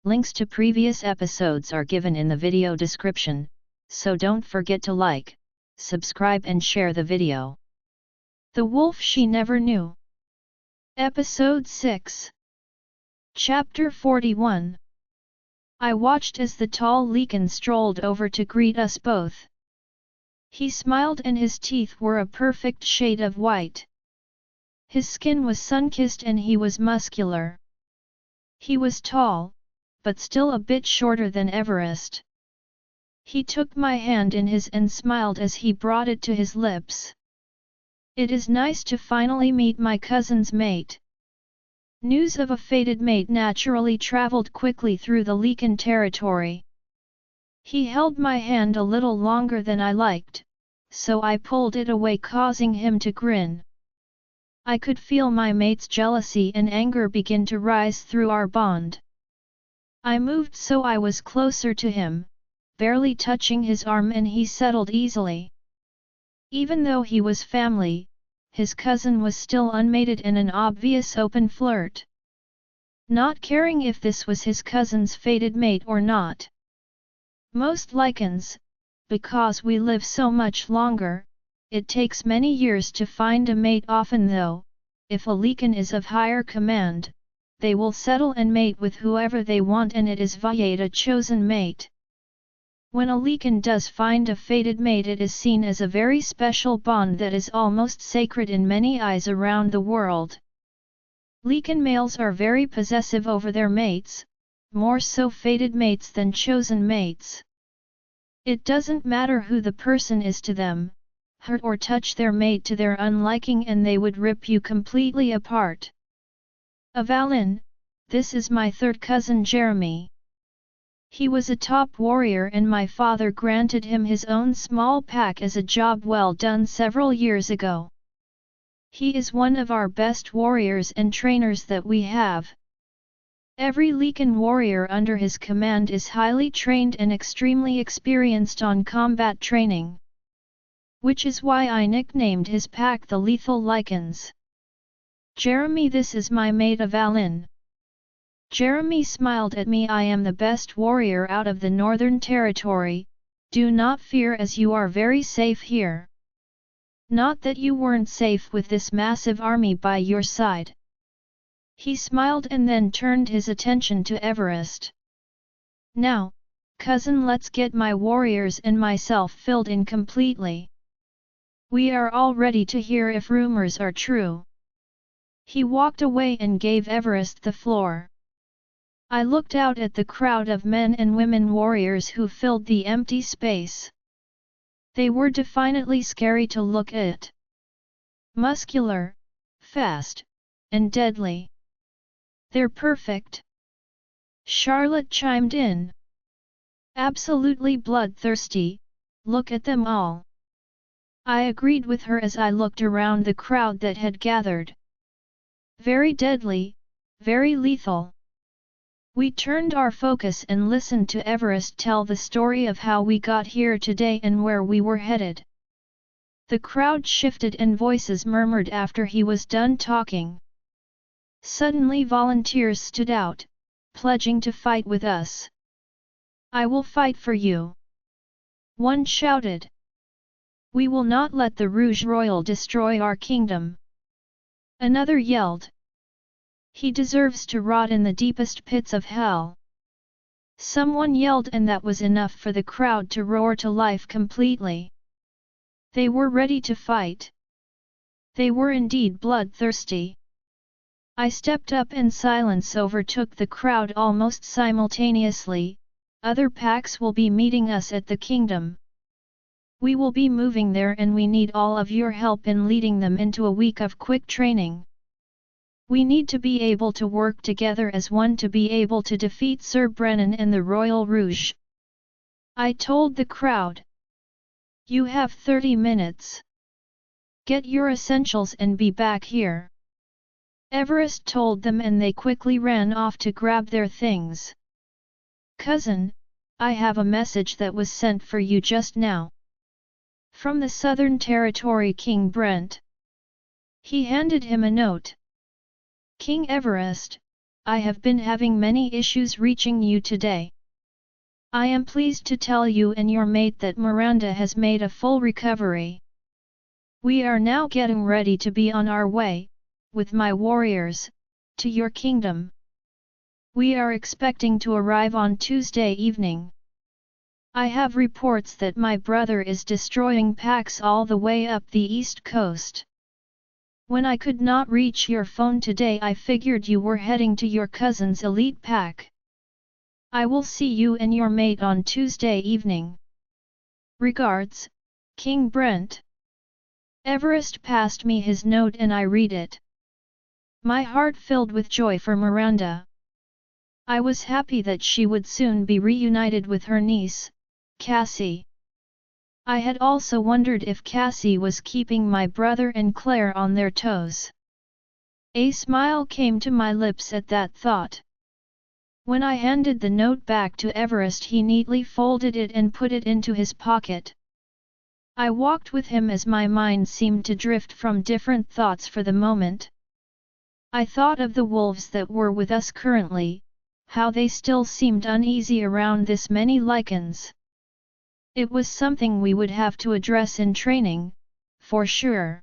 Links to previous episodes are given in the video description, so don't forget to like, subscribe and share the video. The Wolf She Never Knew. Episode 6. Chapter 41. I watched as the tall Leakin strolled over to greet us both. He smiled and his teeth were a perfect shade of white. His skin was sun-kissed and he was muscular. He was tall, but still a bit shorter than Everest. He took my hand in his and smiled as he brought it to his lips. It is nice to finally meet my cousin's mate. News of a fated mate naturally traveled quickly through the Leakin territory. He held my hand a little longer than I liked, so I pulled it away, causing him to grin. I could feel my mate's jealousy and anger begin to rise through our bond. I moved so I was closer to him, barely touching his arm, and he settled easily. Even though he was family, his cousin was still unmated and an obvious open flirt. Not caring if this was his cousin's fated mate or not. Most Lycans, because we live so much longer, it takes many years to find a mate. Often though, if a Leakin is of higher command, they will settle and mate with whoever they want, and it is via a chosen mate. When a Leakin does find a fated mate, it is seen as a very special bond that is almost sacred in many eyes around the world. Leakin males are very possessive over their mates, more so fated mates than chosen mates. It doesn't matter who the person is to them, hurt or touch their mate to their unliking and they would rip you completely apart. Avalynn, this is my third cousin Jeremy. He was a top warrior and my father granted him his own small pack as a job well done several years ago. He is one of our best warriors and trainers that we have. Every Leakin warrior under his command is highly trained and extremely experienced on combat training. Which is why I nicknamed his pack the Lethal Lycans. Jeremy, this is my mate Avalynn. Jeremy smiled at me. I am the best warrior out of the Northern Territory, do not fear as you are very safe here. Not that you weren't safe with this massive army by your side. He smiled and then turned his attention to Everest. Now, cousin, let's get my warriors and myself filled in completely. We are all ready to hear if rumors are true. He walked away and gave Everest the floor. I looked out at the crowd of men and women warriors who filled the empty space. They were definitely scary to look at. Muscular, fast, and deadly. They're perfect. Charlotte chimed in. Absolutely bloodthirsty, look at them all. I agreed with her as I looked around the crowd that had gathered. Very deadly, very lethal. We turned our focus and listened to Everest tell the story of how we got here today and where we were headed. The crowd shifted and voices murmured after he was done talking. Suddenly volunteers stood out, pledging to fight with us. I will fight for you. One shouted. We will not let the Rouge Royal destroy our kingdom. Another yelled. He deserves to rot in the deepest pits of hell. Someone yelled, and that was enough for the crowd to roar to life completely. They were ready to fight. They were indeed bloodthirsty. I stepped up and silence overtook the crowd almost simultaneously. Other packs will be meeting us at the kingdom. We will be moving there and we need all of your help in leading them into a week of quick training. We need to be able to work together as one to be able to defeat Sir Brennan and the Royal Rouge. I told the crowd. You have 30 minutes. Get your essentials and be back here. Everest told them and they quickly ran off to grab their things. Cousin, I have a message that was sent for you just now. From the Southern Territory King Brent. He handed him a note. King Everest, I have been having many issues reaching you today. I am pleased to tell you and your mate that Miranda has made a full recovery. We are now getting ready to be on our way, with my warriors, to your kingdom. We are expecting to arrive on Tuesday evening. I have reports that my brother is destroying packs all the way up the east coast. When I could not reach your phone today, I figured you were heading to your cousin's elite pack. I will see you and your mate on Tuesday evening. Regards, King Brent. Everest passed me his note and I read it. My heart filled with joy for Miranda. I was happy that she would soon be reunited with her niece, Cassie. I had also wondered if Cassie was keeping my brother and Claire on their toes. A smile came to my lips at that thought. When I handed the note back to Everest, he neatly folded it and put it into his pocket. I walked with him as my mind seemed to drift from different thoughts for the moment. I thought of the wolves that were with us currently, how they still seemed uneasy around this many lichens. It was something we would have to address in training, for sure.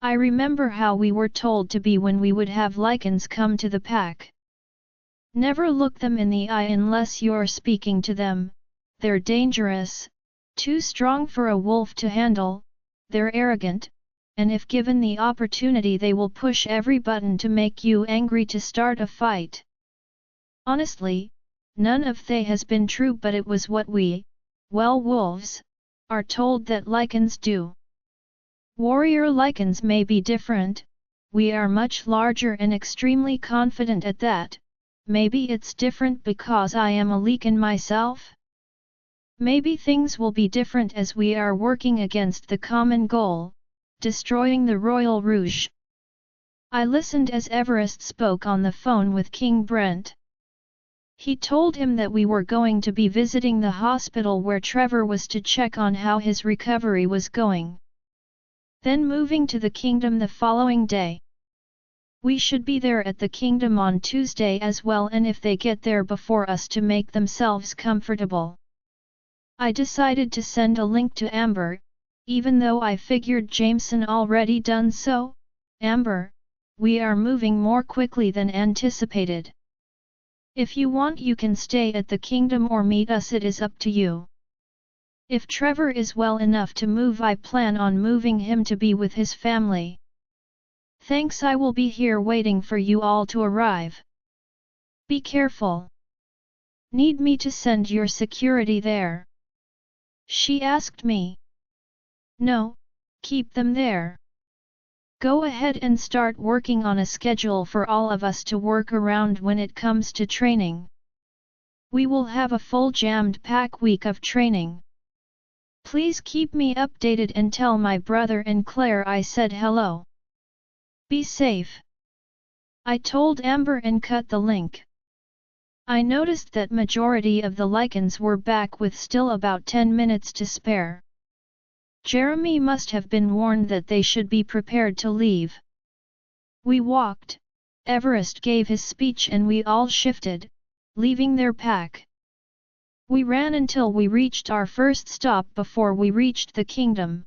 I remember how we were told to be when we would have lichens come to the pack. Never look them in the eye unless you're speaking to them, they're dangerous, too strong for a wolf to handle, they're arrogant, and if given the opportunity they will push every button to make you angry to start a fight. Honestly, none of that has been true, but it was what we, well, wolves, are told that lichens do. Warrior lichens may be different, we are much larger and extremely confident at that. Maybe it's different because I am a lichen myself? Maybe things will be different as we are working against the common goal, destroying the Royal Rouge. I listened as Everest spoke on the phone with King Brent. He told him that we were going to be visiting the hospital where Trevor was to check on how his recovery was going. Then moving to the kingdom the following day. We should be there at the kingdom on Tuesday as well, and if they get there before us to make themselves comfortable. I decided to send a link to Amber, even though I figured Jameson already done so. Amber, we are moving more quickly than anticipated. If you want you can stay at the kingdom or meet us, it is up to you. If Trevor is well enough to move, I plan on moving him to be with his family. Thanks, I will be here waiting for you all to arrive. Be careful. Need me to send your security there? She asked me. No, keep them there. Go ahead and start working on a schedule for all of us to work around when it comes to training. We will have a full jammed pack week of training. Please keep me updated and tell my brother and Claire I said hello. Be safe. I told Amber and cut the link. I noticed that majority of the lichens were back with still about 10 minutes to spare. Jeremy must have been warned that they should be prepared to leave. We walked, Everest gave his speech and we all shifted, leaving their pack. We ran until we reached our first stop before we reached the kingdom.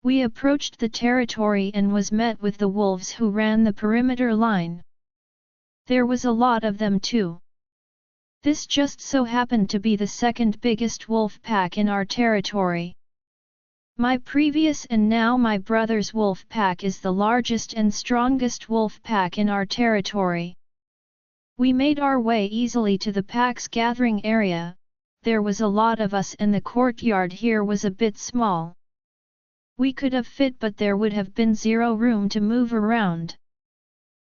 We approached the territory and was met with the wolves who ran the perimeter line. There was a lot of them too. This just so happened to be the second biggest wolf pack in our territory. My previous and now my brother's wolf pack is the largest and strongest wolf pack in our territory. We made our way easily to the pack's gathering area. There was a lot of us and the courtyard here was a bit small. We could have fit, but there would have been zero room to move around.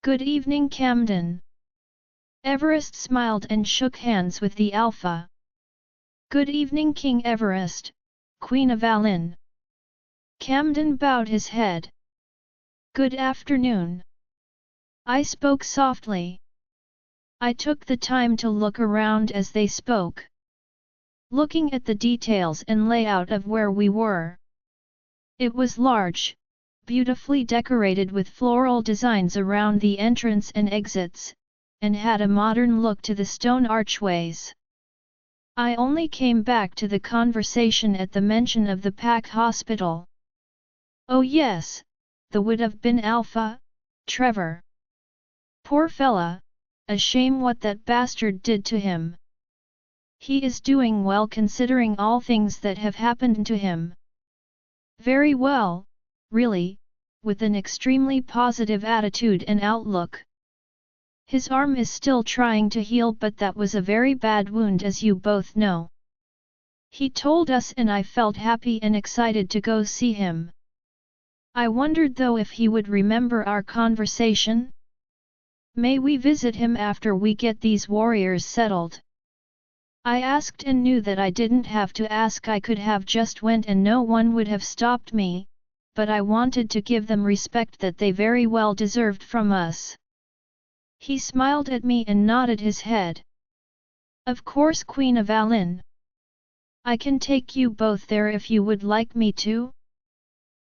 Good evening, Camden. Everest smiled and shook hands with the Alpha. Good evening, King Everest, Queen of Avalynn. Camden bowed his head. Good afternoon. I spoke softly. I took the time to look around as they spoke. Looking at the details and layout of where we were. It was large, beautifully decorated with floral designs around the entrance and exits, and had a modern look to the stone archways. I only came back to the conversation at the mention of the Pack Hospital. Oh yes, that would have been Alpha, Trevor. Poor fella, a shame what that bastard did to him. He is doing well considering all things that have happened to him. Very well, really, with an extremely positive attitude and outlook. His arm is still trying to heal, but that was a very bad wound, as you both know. He told us and I felt happy and excited to go see him. I wondered though if he would remember our conversation? May we visit him after we get these warriors settled? I asked and knew that I didn't have to ask, I could have just went and no one would have stopped me, but I wanted to give them respect that they very well deserved from us. He smiled at me and nodded his head. Of course, Queen of Avalynn. I can take you both there if you would like me to.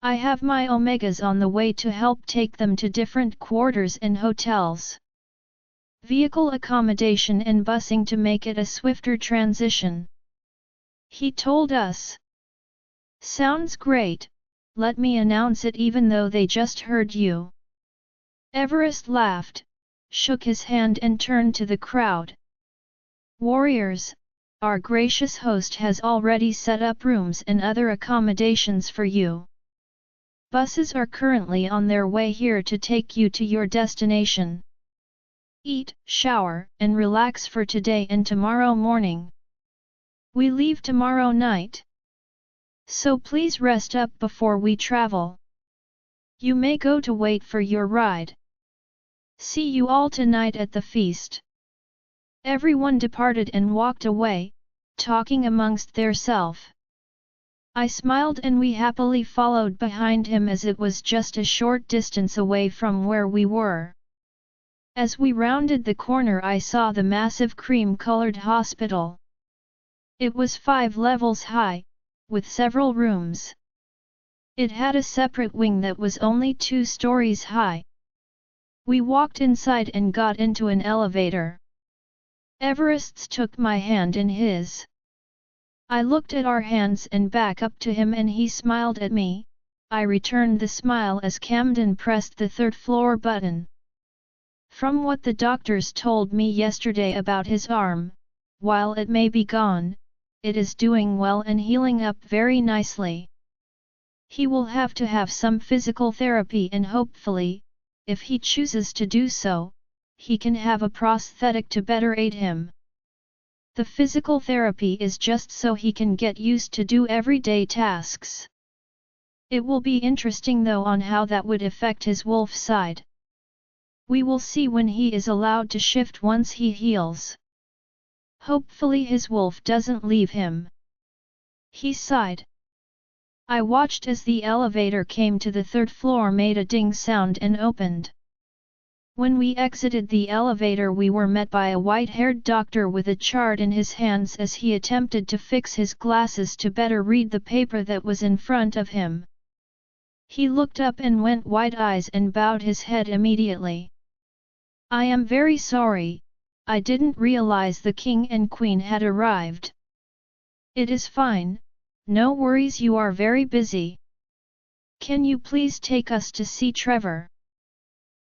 I have my Omegas on the way to help take them to different quarters and hotels. Vehicle accommodation and busing to make it a swifter transition. He told us. Sounds great, let me announce it even though they just heard you. Everest laughed, shook his hand and turned to the crowd. Warriors, our gracious host has already set up rooms and other accommodations for you. Buses are currently on their way here to take you to your destination. Eat, shower, and relax for today and tomorrow morning. We leave tomorrow night. So please rest up before we travel. You may go to wait for your ride. See you all tonight at the feast. Everyone departed and walked away, talking amongst theirself. I smiled and we happily followed behind him as it was just a short distance away from where we were. As we rounded the corner I saw the massive cream-colored hospital. It was 5 levels high, with several rooms. It had a separate wing that was only 2 stories high. We walked inside and got into an elevator. Everest took my hand in his. I looked at our hands and back up to him and he smiled at me. I returned the smile as Camden pressed the 3rd floor button. From what the doctors told me yesterday about his arm, while it may be gone, it is doing well and healing up very nicely. He will have to have some physical therapy and hopefully, if he chooses to do so, he can have a prosthetic to better aid him. The physical therapy is just so he can get used to do everyday tasks. It will be interesting though on how that would affect his wolf side. We will see when he is allowed to shift once he heals. Hopefully his wolf doesn't leave him. He sighed. I watched as the elevator came to the 3rd floor, made a ding sound and opened. When we exited the elevator we were met by a white-haired doctor with a chart in his hands as he attempted to fix his glasses to better read the paper that was in front of him. He looked up and went wide-eyed and bowed his head immediately. I am very sorry, I didn't realize the king and queen had arrived. It is fine, no worries, you are very busy. Can you please take us to see Trevor?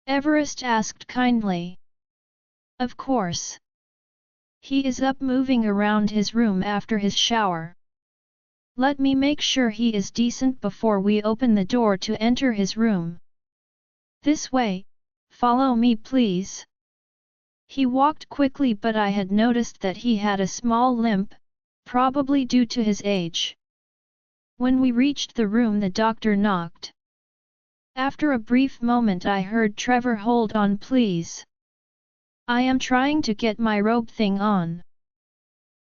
Everest asked kindly. Of course. He is up moving around his room after his shower. Let me make sure he is decent before we open the door to enter his room. This way, follow me please. He walked quickly but I had noticed that he had a small limp, probably due to his age. When we reached the room the doctor knocked. After a brief moment I heard Trevor, hold on please. I am trying to get my robe thing on.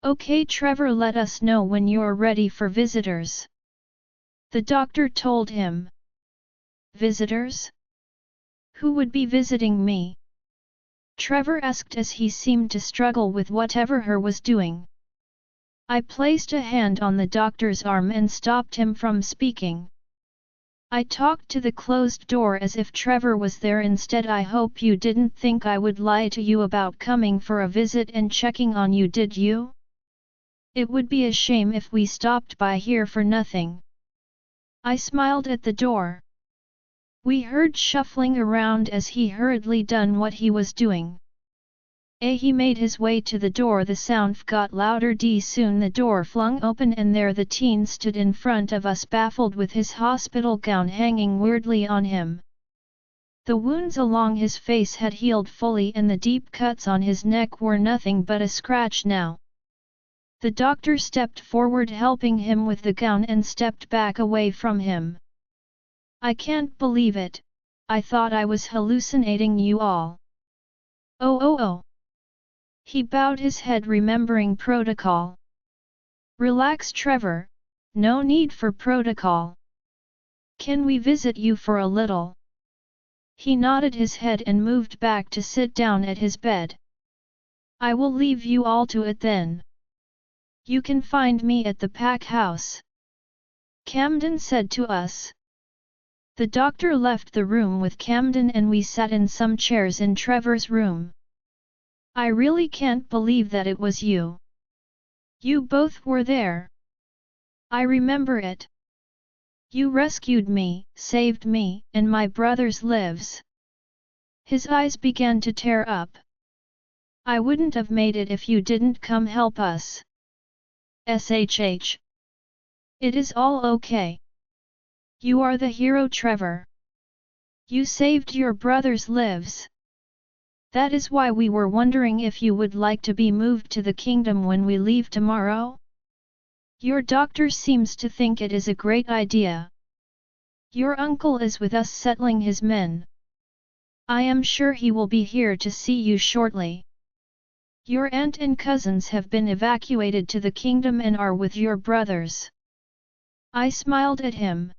Okay Trevor, let us know when you're ready for visitors. The doctor told him. Visitors? Who would be visiting me? Trevor asked as he seemed to struggle with whatever he was doing. I placed a hand on the doctor's arm and stopped him from speaking. I talked to the closed door as if Trevor was there instead. I hope you didn't think I would lie to you about coming for a visit and checking on you, did you? It would be a shame if we stopped by here for nothing. I smiled at the door. We heard shuffling around as he hurriedly done what he was doing. He made his way to the door. The sound got louder. Soon the door flung open and there the teen stood in front of us, baffled, with his hospital gown hanging weirdly on him. The wounds along his face had healed fully and the deep cuts on his neck were nothing but a scratch now. The doctor stepped forward, helping him with the gown, and stepped back away from him. I can't believe it, I thought I was hallucinating you all. Oh. He bowed his head, remembering protocol. Relax, Trevor, no need for protocol. Can we visit you for a little? He nodded his head and moved back to sit down at his bed. I will leave you all to it then. You can find me at the pack house, Camden said to us. The doctor left the room with Camden and we sat in some chairs in Trevor's room. I really can't believe that it was you. You both were there. I remember it. You rescued me, saved me, and my brother's lives. His eyes began to tear up. I wouldn't have made it if you didn't come help us. SHH. It is all okay. You are the hero, Trevor. You saved your brother's lives. That is why we were wondering if you would like to be moved to the kingdom when we leave tomorrow. Your doctor seems to think it is a great idea. Your uncle is with us settling his men. I am sure he will be here to see you shortly. Your aunt and cousins have been evacuated to the kingdom and are with your brothers. I smiled at him.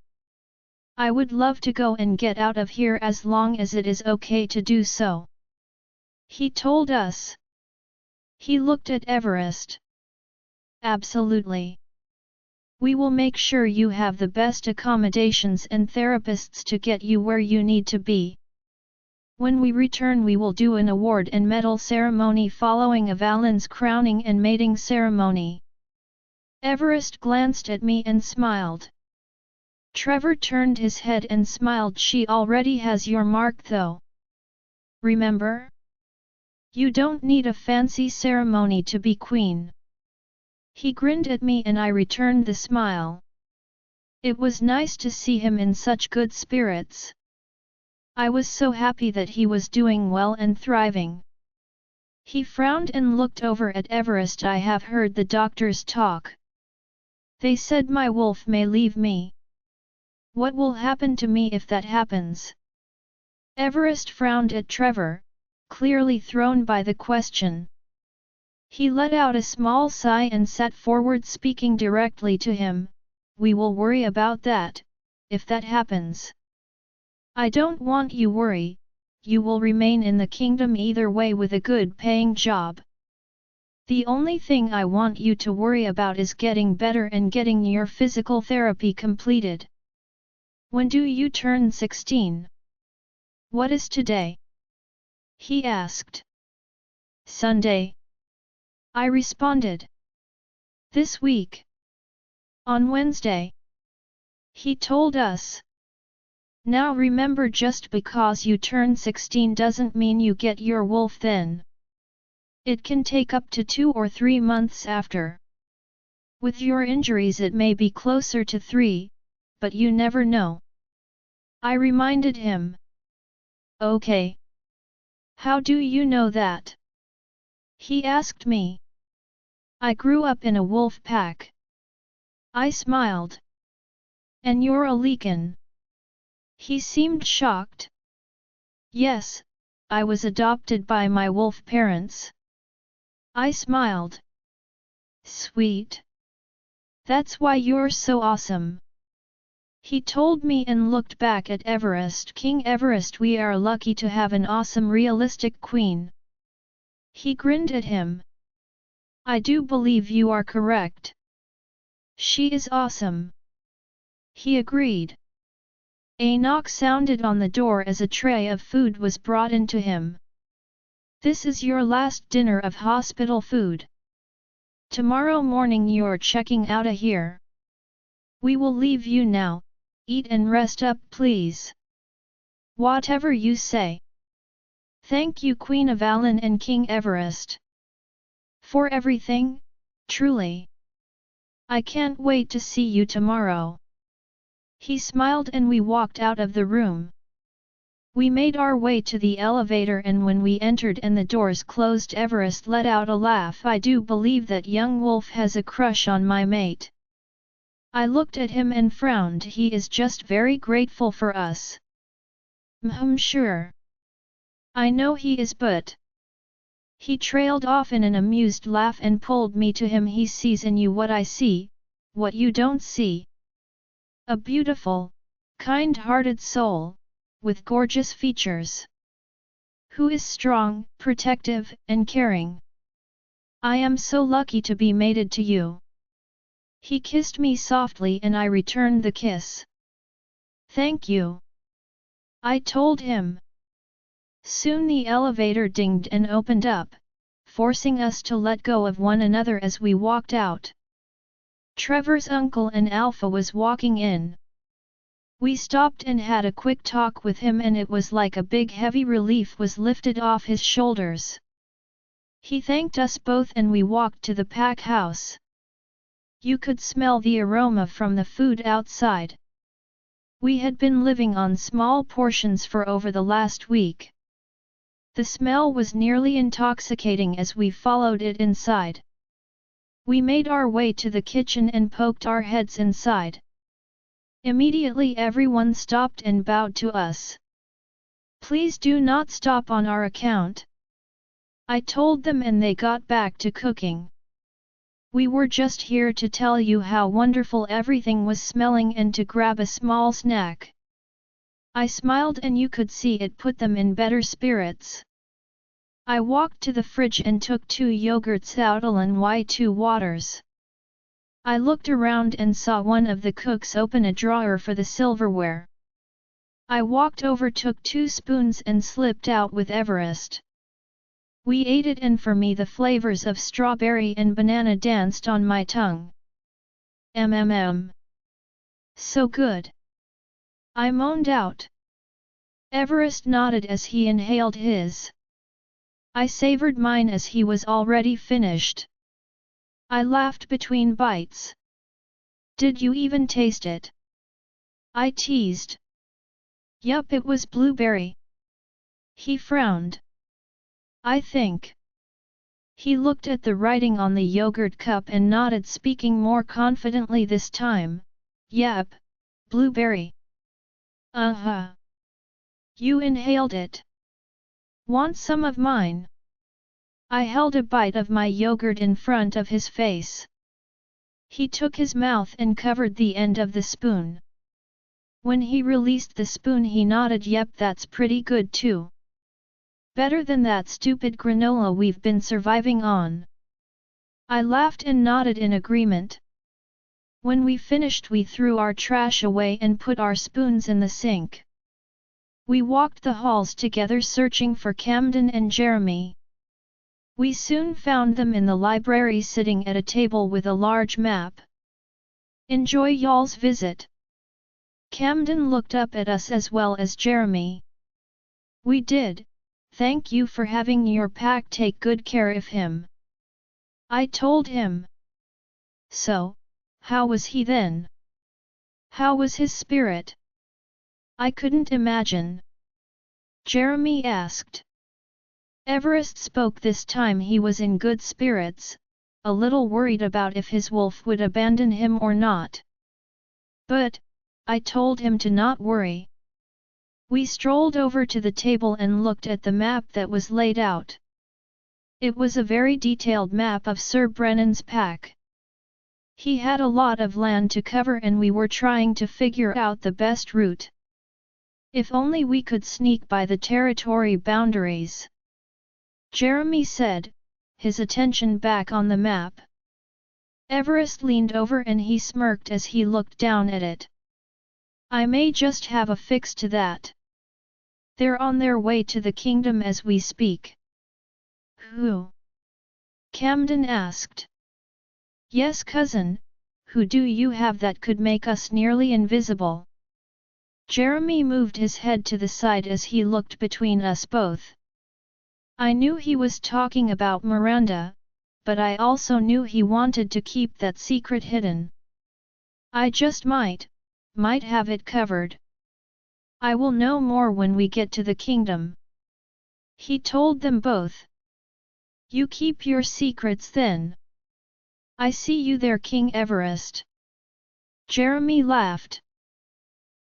I would love to go and get out of here as long as it is okay to do so. He told us. He looked at Everest. Absolutely. We will make sure you have the best accommodations and therapists to get you where you need to be. When we return we will do an award and medal ceremony following Avalynn's crowning and mating ceremony. Everest glanced at me and smiled. Trevor turned his head and smiled. She already has your mark though. Remember? You don't need a fancy ceremony to be queen. He grinned at me and I returned the smile. It was nice to see him in such good spirits. I was so happy that he was doing well and thriving. He frowned and looked over at Everest. I have heard the doctors talk. They said my wolf may leave me. What will happen to me if that happens? Everest frowned at Trevor, clearly thrown by the question. He let out a small sigh and sat forward, speaking directly to him. We will worry about that, if that happens. I don't want you worry, you will remain in the kingdom either way with a good paying job. The only thing I want you to worry about is getting better and getting your physical therapy completed. When do you turn 16? What is today? He asked. Sunday. I responded. This week. On Wednesday. He told us. Now remember, just because you turn 16 doesn't mean you get your wolf then. It can take up to 2 or 3 months after. With your injuries it may be closer to 3, but you never know. I reminded him. Okay. How do you know that? He asked me. I grew up in a wolf pack. I smiled. And you're a Leakin? He seemed shocked. Yes, I was adopted by my wolf parents. I smiled. Sweet. That's why you're so awesome. He told me and looked back at Everest. King Everest, we are lucky to have an awesome realistic queen. He grinned at him. I do believe you are correct. She is awesome. He agreed. A knock sounded on the door as a tray of food was brought in to him. This is your last dinner of hospital food. Tomorrow morning you're checking out of here. We will leave you now, eat and rest up please. Whatever you say. Thank you Queen Avalynn and King Everest. For everything, truly. I can't wait to see you tomorrow. He smiled and we walked out of the room. We made our way to the elevator and when we entered and the doors closed Everest let out a laugh. I do believe that young wolf has a crush on my mate. I looked at him and frowned. He is just very grateful for us. Sure. I know he is but... He trailed off in an amused laugh and pulled me to him. He sees in you what I see, what you don't see. A beautiful, kind-hearted soul, with gorgeous features. Who is strong, protective, and caring. I am so lucky to be mated to you. He kissed me softly and I returned the kiss. Thank you. I told him. Soon the elevator dinged and opened up, forcing us to let go of one another as we walked out. Trevor's uncle and Alpha was walking in. We stopped and had a quick talk with him and it was like a big heavy relief was lifted off his shoulders. He thanked us both and we walked to the pack house. You could smell the aroma from the food outside. We had been living on small portions for over the last week. The smell was nearly intoxicating as we followed it inside. We made our way to the kitchen and poked our heads inside. Immediately everyone stopped and bowed to us. Please do not stop on our account. I told them and they got back to cooking. We were just here to tell you how wonderful everything was smelling and to grab a small snack. I smiled and you could see it put them in better spirits. I walked to the fridge and took 2 yogurts Audiobook Y2 waters. I looked around and saw one of the cooks open a drawer for the silverware. I walked over, took 2 spoons and slipped out with Everest. We ate it and for me the flavors of strawberry and banana danced on my tongue. So good. I moaned out. Everest nodded as he inhaled his. I savored mine as he was already finished. I laughed between bites. Did you even taste it? I teased. Yup, it was blueberry. He frowned. I think. He looked at the writing on the yogurt cup and nodded, speaking more confidently this time. Yep, blueberry. Uh-huh. You inhaled it. Want some of mine? I held a bite of my yogurt in front of his face. He took his mouth and covered the end of the spoon. When he released the spoon he nodded. Yep, that's pretty good too. Better than that stupid granola we've been surviving on. I laughed and nodded in agreement. When we finished we threw our trash away and put our spoons in the sink. We walked the halls together searching for Camden and Jeremy. We soon found them in the library sitting at a table with a large map. Enjoy y'all's visit. Camden looked up at us as well as Jeremy. We did. Thank you for having your pack take good care of him. I told him. So, how was he then? How was his spirit? I couldn't imagine. Jeremy asked. Everest spoke this time. He was in good spirits, a little worried about if his wolf would abandon him or not. But, I told him to not worry. We strolled over to the table and looked at the map that was laid out. It was a very detailed map of Sir Brennan's pack. He had a lot of land to cover and we were trying to figure out the best route. If only we could sneak by the territory boundaries. Jeremy said, his attention back on the map. Everest leaned over and he smirked as he looked down at it. I may just have a fix to that. They're on their way to the kingdom as we speak. Who? Camden asked. Yes, cousin, who do you have that could make us nearly invisible? Jeremy moved his head to the side as he looked between us both. I knew he was talking about Miranda, but I also knew he wanted to keep that secret hidden. I just might have it covered. I will know more when we get to the kingdom. He told them both. You keep your secrets then. I see you there, King Everest. Jeremy laughed.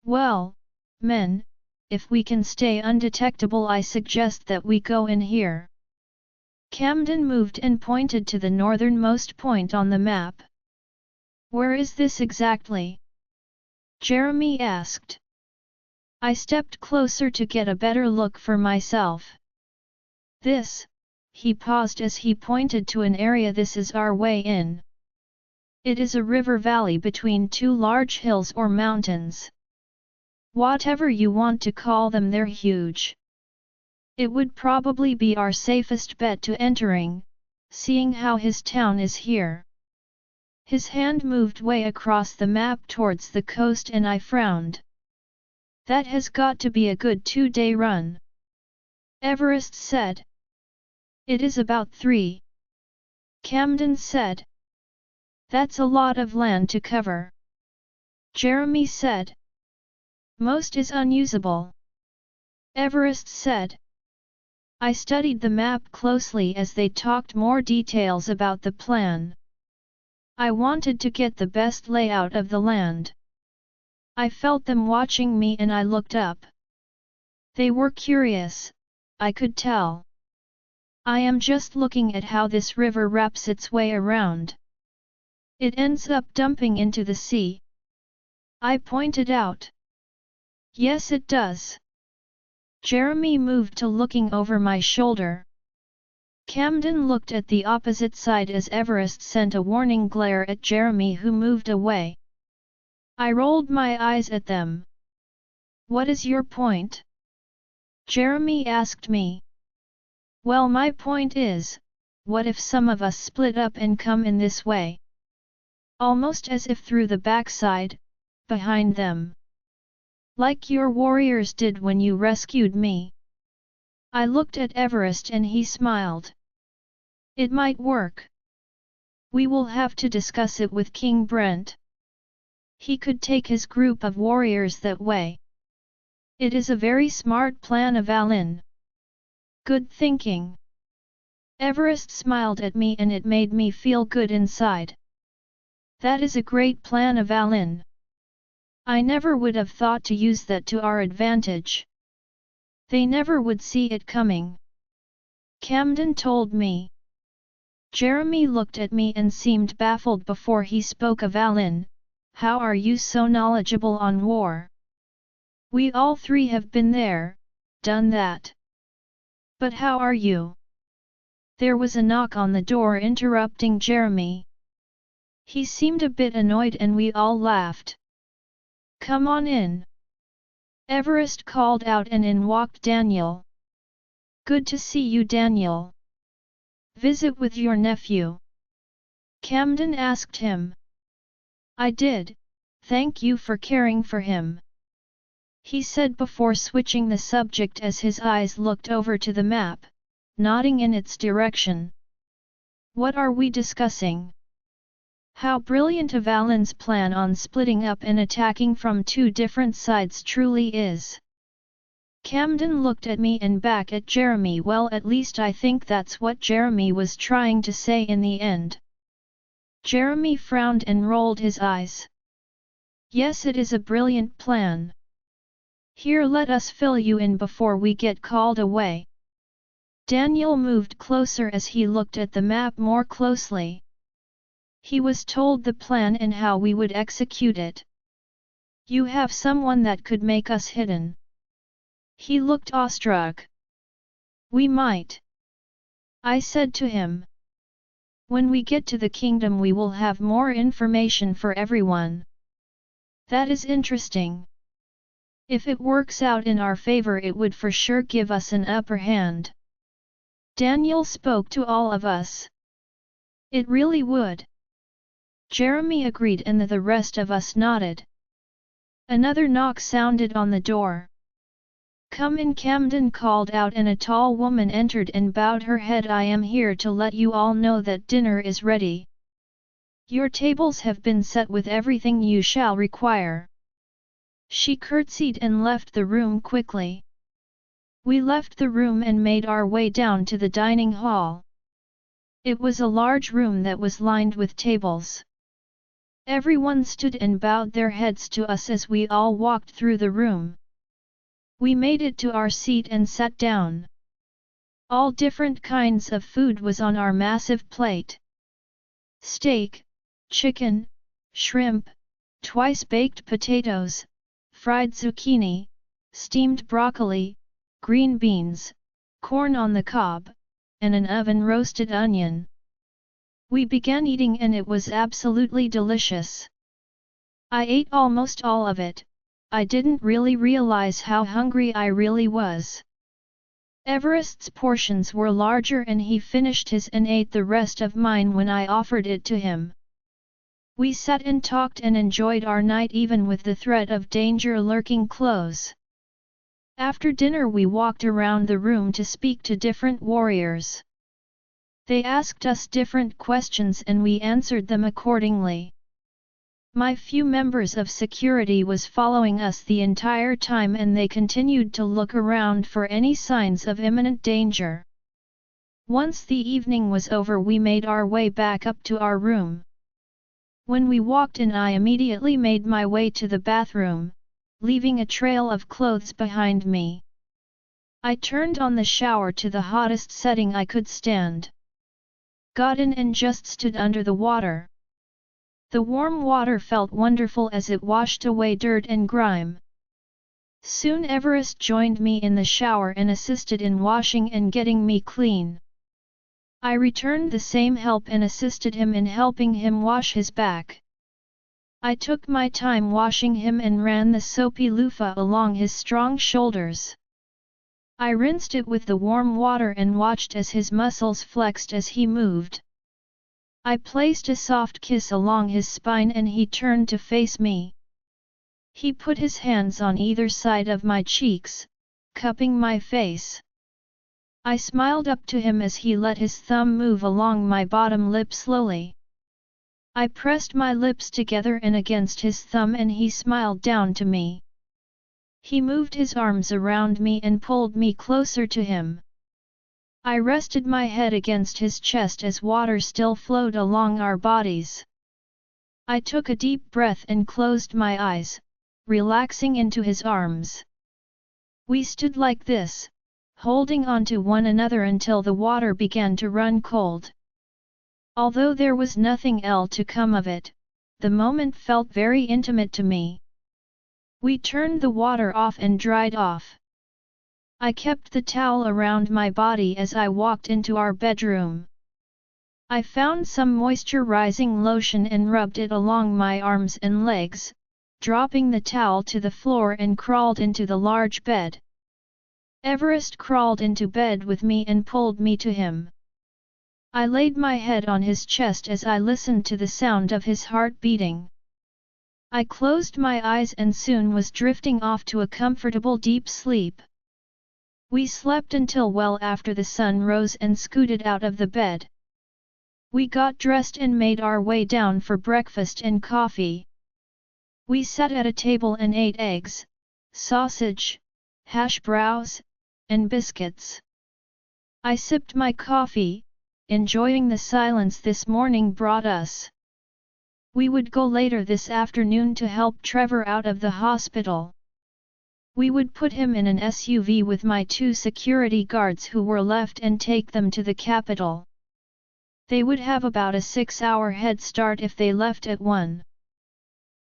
Well, men, if we can stay undetectable, I suggest that we go in here. Camden moved and pointed to the northernmost point on the map. Where is this exactly? Jeremy asked. I stepped closer to get a better look for myself. This, he paused as he pointed to an area. This is our way in. It is a river valley between two large hills or mountains. Whatever you want to call them, they're huge. It would probably be our safest bet to entering, seeing how his town is here. His hand moved way across the map towards the coast and I frowned. That has got to be a good 2-day run. Everest said. It is about 3. Camden said. That's a lot of land to cover. Jeremy said. Most is unusable. Everest said. I studied the map closely as they talked more details about the plan. I wanted to get the best layout of the land. I felt them watching me and I looked up. They were curious, I could tell. I am just looking at how this river wraps its way around. It ends up dumping into the sea. I pointed out. Yes, it does. Jeremy moved to looking over my shoulder. Camden looked at the opposite side as Everest sent a warning glare at Jeremy, who moved away. I rolled my eyes at them. What is your point? Jeremy asked me. Well, my point is, what if some of us split up and come in this way? Almost as if through the backside, behind them. Like your warriors did when you rescued me. I looked at Everest and he smiled. It might work. We will have to discuss it with King Brent. He could take his group of warriors that way. It is a very smart plan of Avalynn. Good thinking. Everest smiled at me and it made me feel good inside. That is a great plan of Avalynn. I never would have thought to use that to our advantage. They never would see it coming. Camden told me. Jeremy looked at me and seemed baffled before he spoke of Avalynn. How are you so knowledgeable on war? We all three have been there, done that. But how are you? There was a knock on the door interrupting Jeremy. He seemed a bit annoyed and we all laughed. Come on in. Everest called out and in walked Daniel. Good to see you, Daniel. Visit with your nephew? Camden asked him. I did, thank you for caring for him. He said before switching the subject as his eyes looked over to the map, nodding in its direction. What are we discussing? How brilliant Avalynn's plan on splitting up and attacking from two different sides truly is. Camden looked at me and back at Jeremy. Well, at least I think that's what Jeremy was trying to say in the end. Jeremy frowned and rolled his eyes. Yes, it is a brilliant plan. Here, let us fill you in before we get called away. Daniel moved closer as he looked at the map more closely. He was told the plan and how we would execute it. You have someone that could make us hidden. He looked awestruck. We might. I said to him. When we get to the kingdom we will have more information for everyone. That is interesting. If it works out in our favor, it would for sure give us an upper hand. Daniel spoke to all of us. It really would. Jeremy agreed and the rest of us nodded. Another knock sounded on the door. "Come in," Camden called out, and a tall woman entered and bowed her head. "I am here to let you all know that dinner is ready. Your tables have been set with everything you shall require." She curtsied and left the room quickly. We left the room and made our way down to the dining hall. It was a large room that was lined with tables. Everyone stood and bowed their heads to us as we all walked through the room. We made it to our seat and sat down. All different kinds of food was on our massive plate. Steak, chicken, shrimp, twice-baked potatoes, fried zucchini, steamed broccoli, green beans, corn on the cob, and an oven-roasted onion. We began eating and it was absolutely delicious. I ate almost all of it. I didn't really realize how hungry I really was. Everest's portions were larger and he finished his and ate the rest of mine when I offered it to him. We sat and talked and enjoyed our night even with the threat of danger lurking close. After dinner we walked around the room to speak to different warriors. They asked us different questions and we answered them accordingly. My few members of security was following us the entire time and they continued to look around for any signs of imminent danger. Once the evening was over, we made our way back up to our room. When we walked in, I immediately made my way to the bathroom, leaving a trail of clothes behind me. I turned on the shower to the hottest setting I could stand. Got in and just stood under the water. The warm water felt wonderful as it washed away dirt and grime. Soon Everest joined me in the shower and assisted in washing and getting me clean. I returned the same help and assisted him in helping him wash his back. I took my time washing him and ran the soapy loofah along his strong shoulders. I rinsed it with the warm water and watched as his muscles flexed as he moved. I placed a soft kiss along his spine and he turned to face me. He put his hands on either side of my cheeks, cupping my face. I smiled up to him as he let his thumb move along my bottom lip slowly. I pressed my lips together and against his thumb and he smiled down to me. He moved his arms around me and pulled me closer to him. I rested my head against his chest as water still flowed along our bodies. I took a deep breath and closed my eyes, relaxing into his arms. We stood like this, holding on to one another until the water began to run cold. Although there was nothing else to come of it, the moment felt very intimate to me. We turned the water off and dried off. I kept the towel around my body as I walked into our bedroom. I found some moisturizing lotion and rubbed it along my arms and legs, dropping the towel to the floor and crawled into the large bed. Everest crawled into bed with me and pulled me to him. I laid my head on his chest as I listened to the sound of his heart beating. I closed my eyes and soon was drifting off to a comfortable deep sleep. We slept until well after the sun rose and scooted out of the bed. We got dressed and made our way down for breakfast and coffee. We sat at a table and ate eggs, sausage, hash browns, and biscuits. I sipped my coffee, enjoying the silence this morning brought us. We would go later this afternoon to help Trevor out of the hospital. We would put him in an SUV with my 2 security guards who were left and take them to the capital. They would have about a 6-hour head start if they left at 1.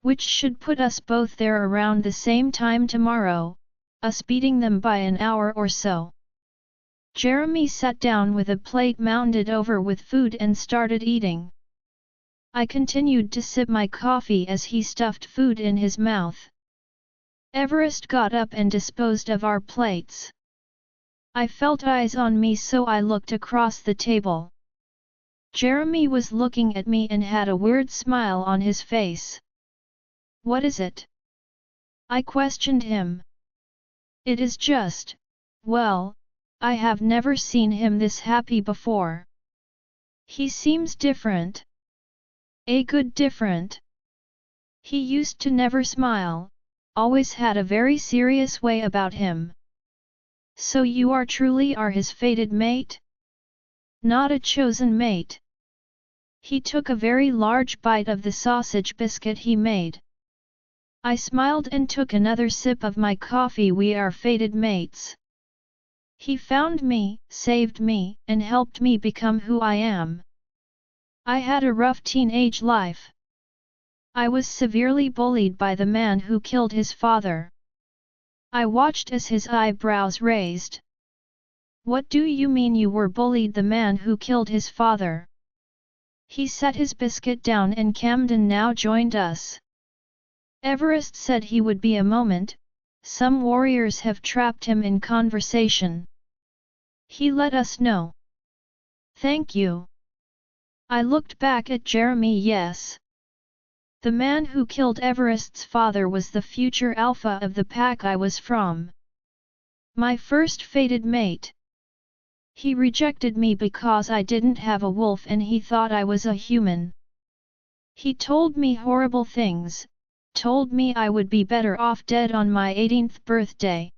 Which should put us both there around the same time tomorrow, us beating them by an hour or so. Jeremy sat down with a plate mounded over with food and started eating. I continued to sip my coffee as he stuffed food in his mouth. Everest got up and disposed of our plates. I felt eyes on me, so I looked across the table. Jeremy was looking at me and had a weird smile on his face. "What is it?" I questioned him. "It is just, well, I have never seen him this happy before. He seems different. A good different. He used to never smile, always had a very serious way about him." "So you are truly his fated mate?" "Not a chosen mate." He took a very large bite of the sausage biscuit he made. I smiled and took another sip of my coffee. "We are fated mates. He found me, saved me, and helped me become who I am. I had a rough teenage life. I was severely bullied by the man who killed his father." I watched as his eyebrows raised. "What do you mean you were bullied? The man who killed his father?" He set his biscuit down and Camden now joined us. "Everest said he would be a moment, some warriors have trapped him in conversation. He let us know." "Thank you." I looked back at Jeremy. Yes. The man who killed Everest's father was the future alpha of the pack I was from. My first fated mate. He rejected me because I didn't have a wolf and he thought I was a human. He told me horrible things, told me I would be better off dead on my 18th birthday.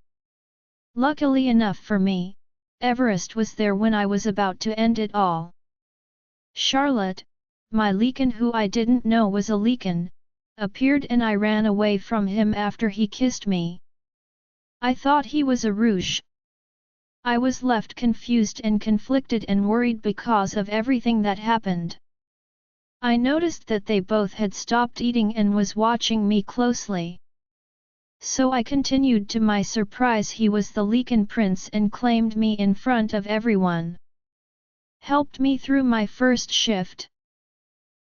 Luckily enough for me, Everest was there when I was about to end it all. Charlotte, my leakin who I didn't know was a leakin, appeared and I ran away from him after he kissed me. I thought he was a rouge. I was left confused and conflicted and worried because of everything that happened. I noticed that they both had stopped eating and was watching me closely. So I continued. To my surprise, he was the Leakin prince and claimed me in front of everyone. Helped me through my first shift.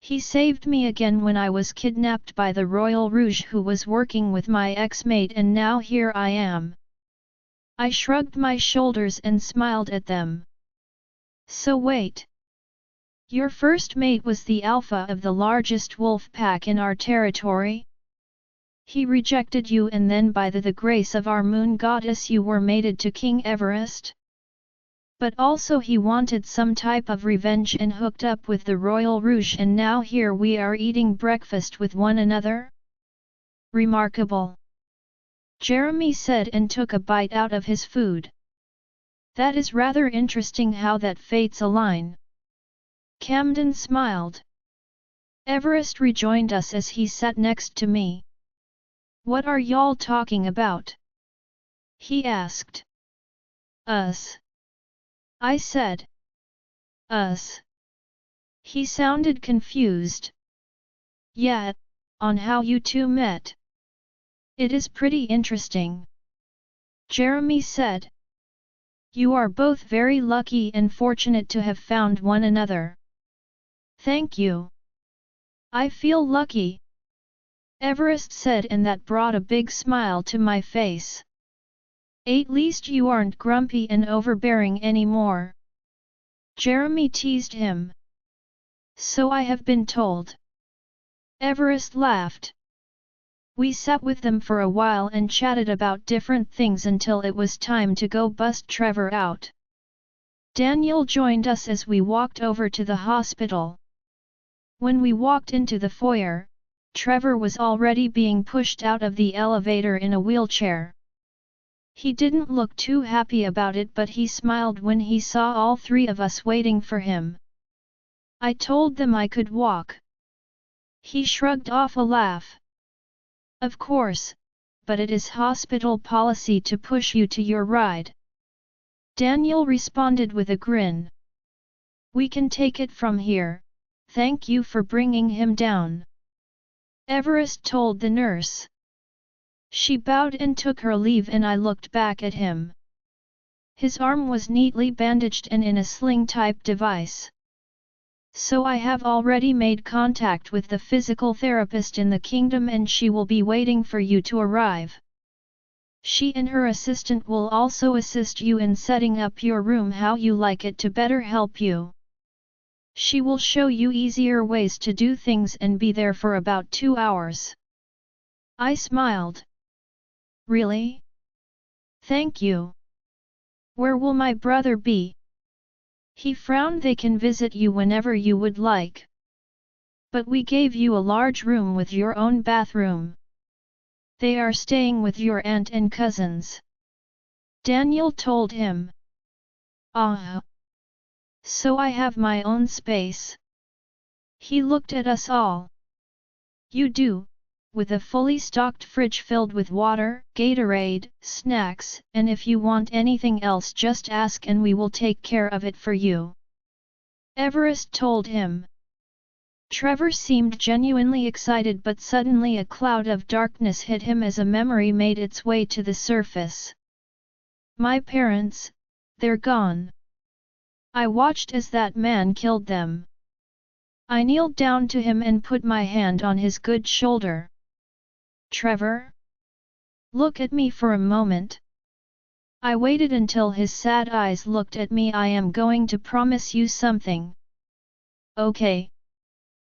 He saved me again when I was kidnapped by the Royal Rouge who was working with my ex-mate, and now here I am. I shrugged my shoulders and smiled at them. So wait. Your first mate was the alpha of the largest wolf pack in our territory? He rejected you and then by the grace of our moon goddess you were mated to King Everest? But also he wanted some type of revenge and hooked up with the Royal Rouge, and now here we are eating breakfast with one another? Remarkable. Jeremy said and took a bite out of his food. That is rather interesting how that fates align. Camden smiled. Everest rejoined us as he sat next to me. What are y'all talking about? He asked. Us. I said. Us. He sounded confused. Yeah, on how you two met. It is pretty interesting. Jeremy said. You are both very lucky and fortunate to have found one another. Thank you. I feel lucky. Everest said, and that brought a big smile to my face. At least you aren't grumpy and overbearing anymore. Jeremy teased him. So I have been told. Everest laughed. We sat with them for a while and chatted about different things until it was time to go bust Trevor out. Daniel joined us as we walked over to the hospital. When we walked into the foyer, Trevor was already being pushed out of the elevator in a wheelchair. He didn't look too happy about it, but he smiled when he saw all three of us waiting for him. I told them I could walk. He shrugged off a laugh. Of course, but it is hospital policy to push you to your ride. Daniel responded with a grin. We can take it from here, thank you for bringing him down. Everest told the nurse. She bowed and took her leave, and I looked back at him. His arm was neatly bandaged and in a sling-type device. So I have already made contact with the physical therapist in the kingdom and she will be waiting for you to arrive. She and her assistant will also assist you in setting up your room how you like it to better help you. She will show you easier ways to do things and be there for about 2 hours. I smiled. Really? Thank you. Where will my brother be? He frowned. They can visit you whenever you would like. But we gave you a large room with your own bathroom. They are staying with your aunt and cousins. Daniel told him. Ah. So I have my own space. He looked at us all. You do, with a fully stocked fridge filled with water, Gatorade, snacks, and if you want anything else just ask and we will take care of it for you. Everest told him. Trevor seemed genuinely excited, but suddenly a cloud of darkness hit him as a memory made its way to the surface. My parents, they're gone. I watched as that man killed them. I kneeled down to him and put my hand on his good shoulder. Trevor? Look at me for a moment. I waited until his sad eyes looked at me. I am going to promise you something. Okay.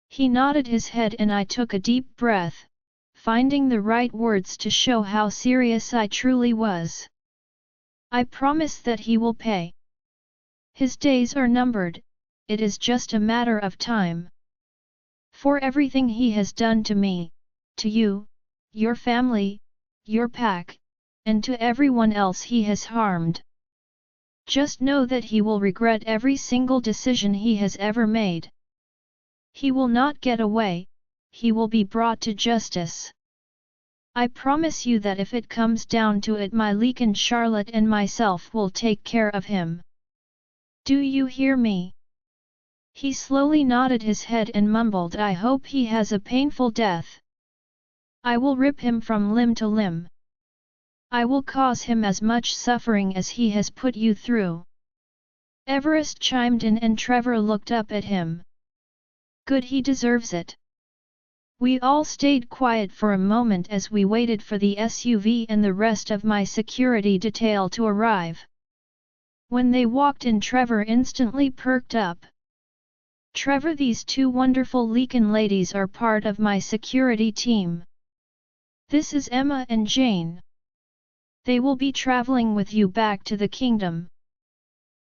He nodded his head and I took a deep breath, finding the right words to show how serious I truly was. I promise that he will pay. His days are numbered, it is just a matter of time. For everything he has done to me, to you, your family, your pack, and to everyone else he has harmed. Just know that he will regret every single decision he has ever made. He will not get away, he will be brought to justice. I promise you that if it comes down to it, my Leakin Charlotte and myself will take care of him. Do you hear me? He slowly nodded his head and mumbled, I hope he has a painful death. I will rip him from limb to limb. I will cause him as much suffering as he has put you through. Everest chimed in and Trevor looked up at him. Good, he deserves it. We all stayed quiet for a moment as we waited for the SUV and the rest of my security detail to arrive. When they walked in, Trevor instantly perked up. Trevor, these two wonderful Leakin ladies are part of my security team. This is Emma and Jane. They will be traveling with you back to the kingdom.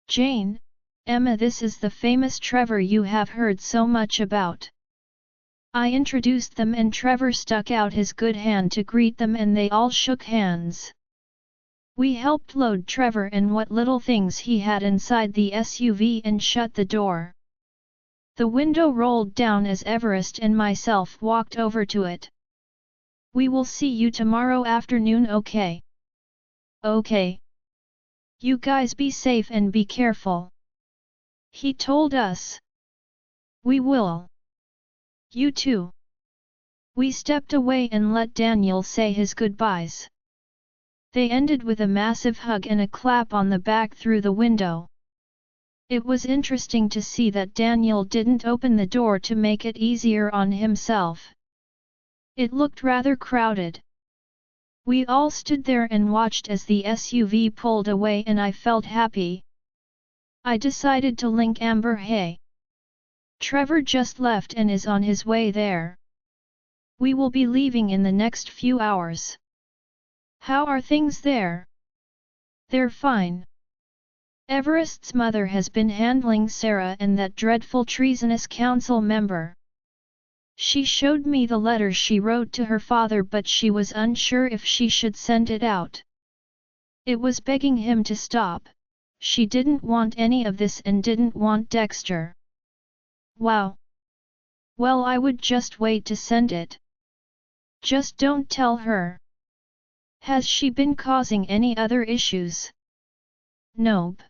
Jane, Emma, this is the famous Trevor you have heard so much about. I introduced them and Trevor stuck out his good hand to greet them and they all shook hands. We helped load Trevor and what little things he had inside the SUV and shut the door. The window rolled down as Everest and myself walked over to it. We will see you tomorrow afternoon, okay? Okay. You guys be safe and be careful. He told us. We will. You too. We stepped away and let Daniel say his goodbyes. They ended with a massive hug and a clap on the back through the window. It was interesting to see that Daniel didn't open the door to make it easier on himself. It looked rather crowded. We all stood there and watched as the SUV pulled away and I felt happy. I decided to link Amber. Hey. Trevor just left and is on his way there. We will be leaving in the next few hours. How are things there? They're fine. Everest's mother has been handling Sarah and that dreadful treasonous council member. She showed me the letter she wrote to her father, but she was unsure if she should send it out. It was begging him to stop. She didn't want any of this and didn't want Dexter. Wow. Well, I would just wait to send it. Just don't tell her. Has she been causing any other issues? Nope.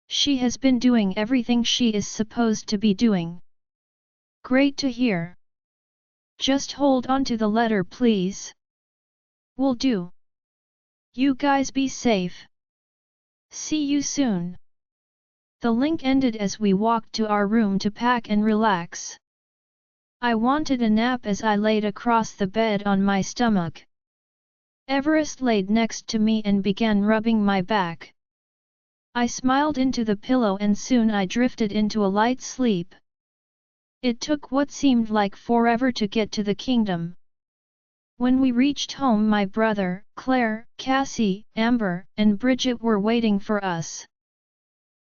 She has been doing everything she is supposed to be doing. Great to hear. Just hold on to the letter, please. Will do. You guys be safe. See you soon. The link ended as we walked to our room to pack and relax. I wanted a nap as I laid across the bed on my stomach. Everest laid next to me and began rubbing my back. I smiled into the pillow and soon I drifted into a light sleep. It took what seemed like forever to get to the kingdom. When we reached home, my brother, Claire, Cassie, Amber, and Bridget were waiting for us.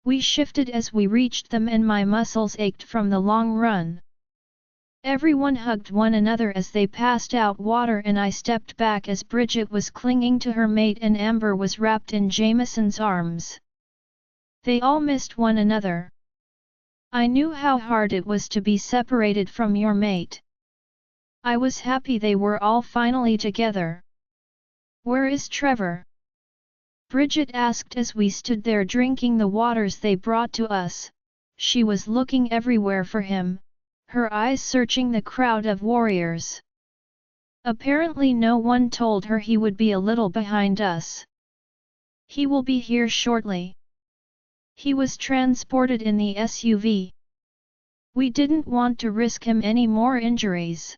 We shifted as we reached them and my muscles ached from the long run. Everyone hugged one another as they passed out water and I stepped back as Bridget was clinging to her mate and Amber was wrapped in Jameson's arms. They all missed one another. I knew how hard it was to be separated from your mate. I was happy they were all finally together. Where is Trevor? Bridget asked as we stood there drinking the waters they brought to us. She was looking everywhere for him, her eyes searching the crowd of warriors. Apparently no one told her he would be a little behind us. He will be here shortly. He was transported in the SUV. We didn't want to risk him any more injuries.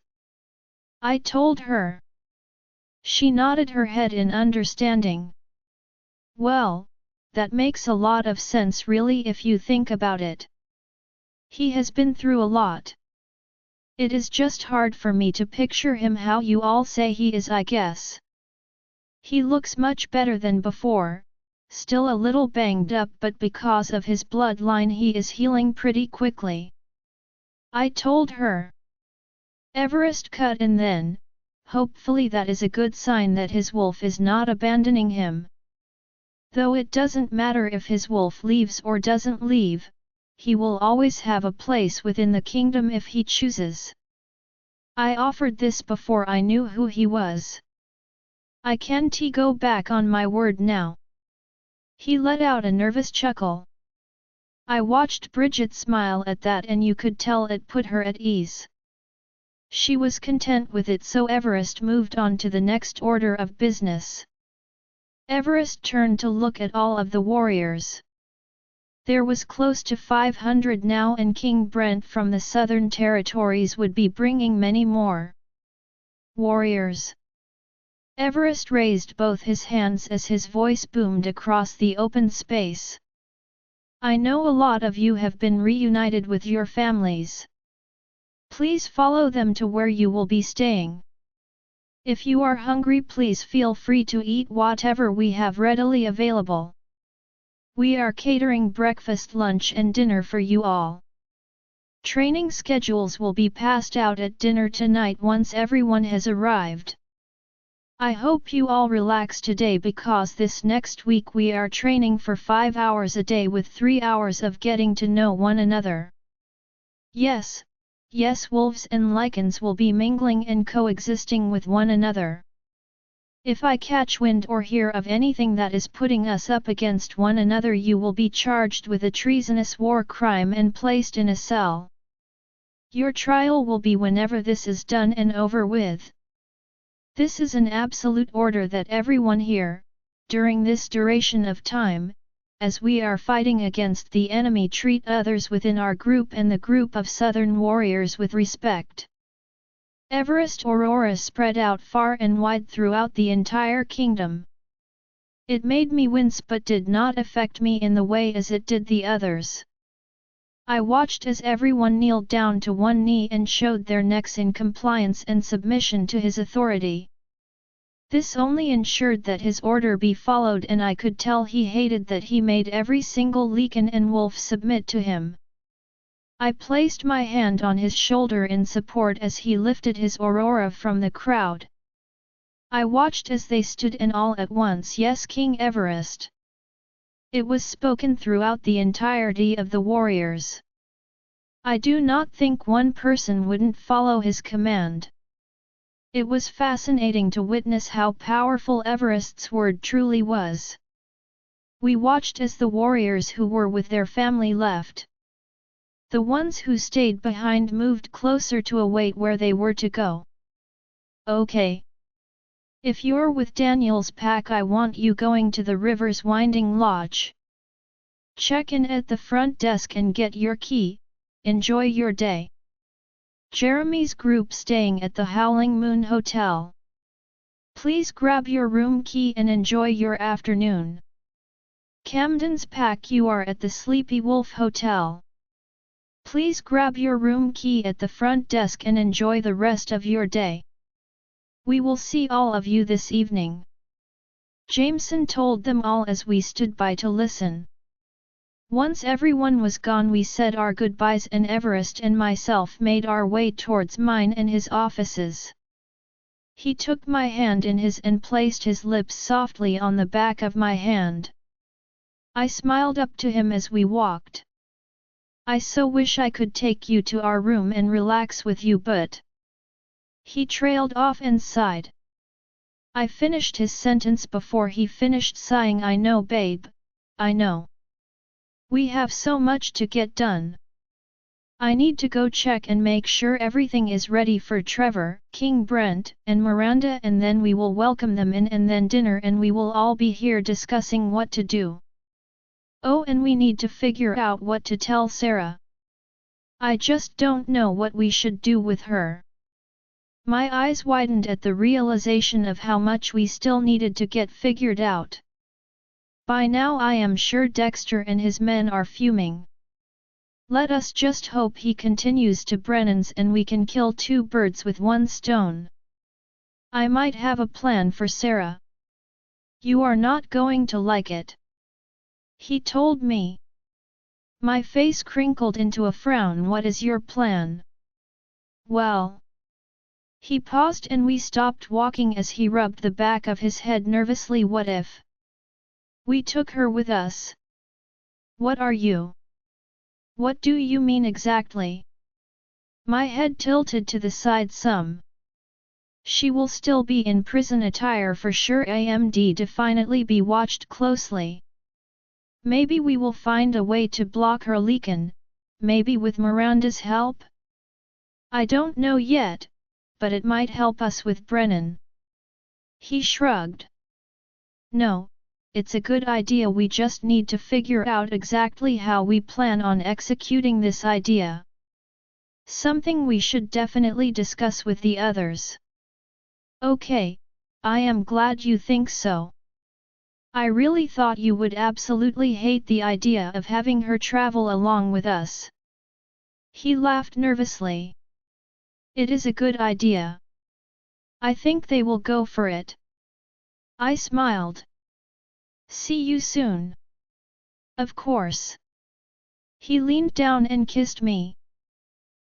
I told her. She nodded her head in understanding. Well, that makes a lot of sense really if you think about it. He has been through a lot. It is just hard for me to picture him how you all say he is, I guess. He looks much better than before, still a little banged up, but because of his bloodline he is healing pretty quickly. I told her. Everest cut in then, hopefully that is a good sign that his wolf is not abandoning him. Though it doesn't matter if his wolf leaves or doesn't leave, he will always have a place within the kingdom if he chooses. I offered this before I knew who he was. I can't go back on my word now. He let out a nervous chuckle. I watched Bridget smile at that and you could tell it put her at ease. She was content with it, so Everest moved on to the next order of business. Everest turned to look at all of the warriors. There was close to 500 now and King Brent from the Southern Territories would be bringing many more. Warriors. Everest raised both his hands as his voice boomed across the open space. I know a lot of you have been reunited with your families. Please follow them to where you will be staying. If you are hungry, please feel free to eat whatever we have readily available. We are catering breakfast, lunch and dinner for you all. Training schedules will be passed out at dinner tonight once everyone has arrived. I hope you all relax today because this next week we are training for 5 hours a day with 3 hours of getting to know one another. Yes, wolves and lycans will be mingling and coexisting with one another. If I catch wind or hear of anything that is putting us up against one another, you will be charged with a treasonous war crime and placed in a cell. Your trial will be whenever this is done and over with. This is an absolute order that everyone here, during this duration of time, as we are fighting against the enemy, treat others within our group and the group of Southern warriors with respect. Everest aurora spread out far and wide throughout the entire kingdom. It made me wince but did not affect me in the way as it did the others. I watched as everyone kneeled down to one knee and showed their necks in compliance and submission to his authority. This only ensured that his order be followed, and I could tell he hated that he made every single lycan and wolf submit to him. I placed my hand on his shoulder in support as he lifted his aurora from the crowd. I watched as they stood and all at once, yes, King Everest. It was spoken throughout the entirety of the warriors. I do not think one person wouldn't follow his command. It was fascinating to witness how powerful Everest's word truly was. We watched as the warriors who were with their family left. The ones who stayed behind moved closer to await where they were to go. Okay. If you're with Daniel's pack, I want you going to the River's Winding Lodge. Check in at the front desk and get your key. Enjoy your day. Jeremy's group staying at the Howling Moon Hotel. Please grab your room key and enjoy your afternoon. Camden's Pack, you are at the Sleepy Wolf Hotel. Please grab your room key at the front desk and enjoy the rest of your day. We will see all of you this evening. Jameson told them all as we stood by to listen. Once everyone was gone, we said our goodbyes and Everest and myself made our way towards mine and his offices. He took my hand in his and placed his lips softly on the back of my hand. I smiled up to him as we walked. I so wish I could take you to our room and relax with you, but... He trailed off and sighed. I finished his sentence before he finished sighing. I know, babe, I know. We have so much to get done. I need to go check and make sure everything is ready for Trevor, King Brent, and Miranda, and then we will welcome them in, and then dinner, and we will all be here discussing what to do. Oh, and we need to figure out what to tell Sarah. I just don't know what we should do with her. My eyes widened at the realization of how much we still needed to get figured out. By now I am sure Dexter and his men are fuming. Let us just hope he continues to Brennan's and we can kill two birds with one stone. I might have a plan for Sarah. You are not going to like it, he told me. My face crinkled into a frown. What is your plan? Well... He paused and we stopped walking as he rubbed the back of his head nervously. What if we took her with us? What are you? What do you mean exactly? My head tilted to the side some. She will still be in prison attire for sure. AMD definitely be watched closely. Maybe we will find a way to block her leakin', maybe with Miranda's help? I don't know yet, but it might help us with Brennan. He shrugged. No, it's a good idea. We just need to figure out exactly how we plan on executing this idea. Something we should definitely discuss with the others. Okay, I am glad you think so. I really thought you would absolutely hate the idea of having her travel along with us. He laughed nervously. It is a good idea. I think they will go for it. I smiled. See you soon. Of course. He leaned down and kissed me.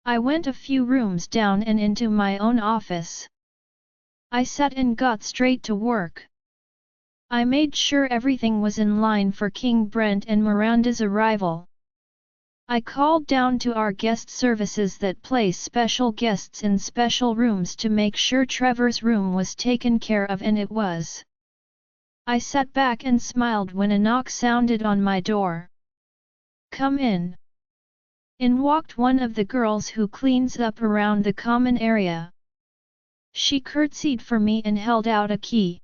I went a few rooms down and into my own office. I sat and got straight to work. I made sure everything was in line for King Brent and Miranda's arrival. I called down to our guest services that place special guests in special rooms to make sure Trevor's room was taken care of, and it was. I sat back and smiled when a knock sounded on my door. Come in. In walked one of the girls who cleans up around the common area. She curtsied for me and held out a key.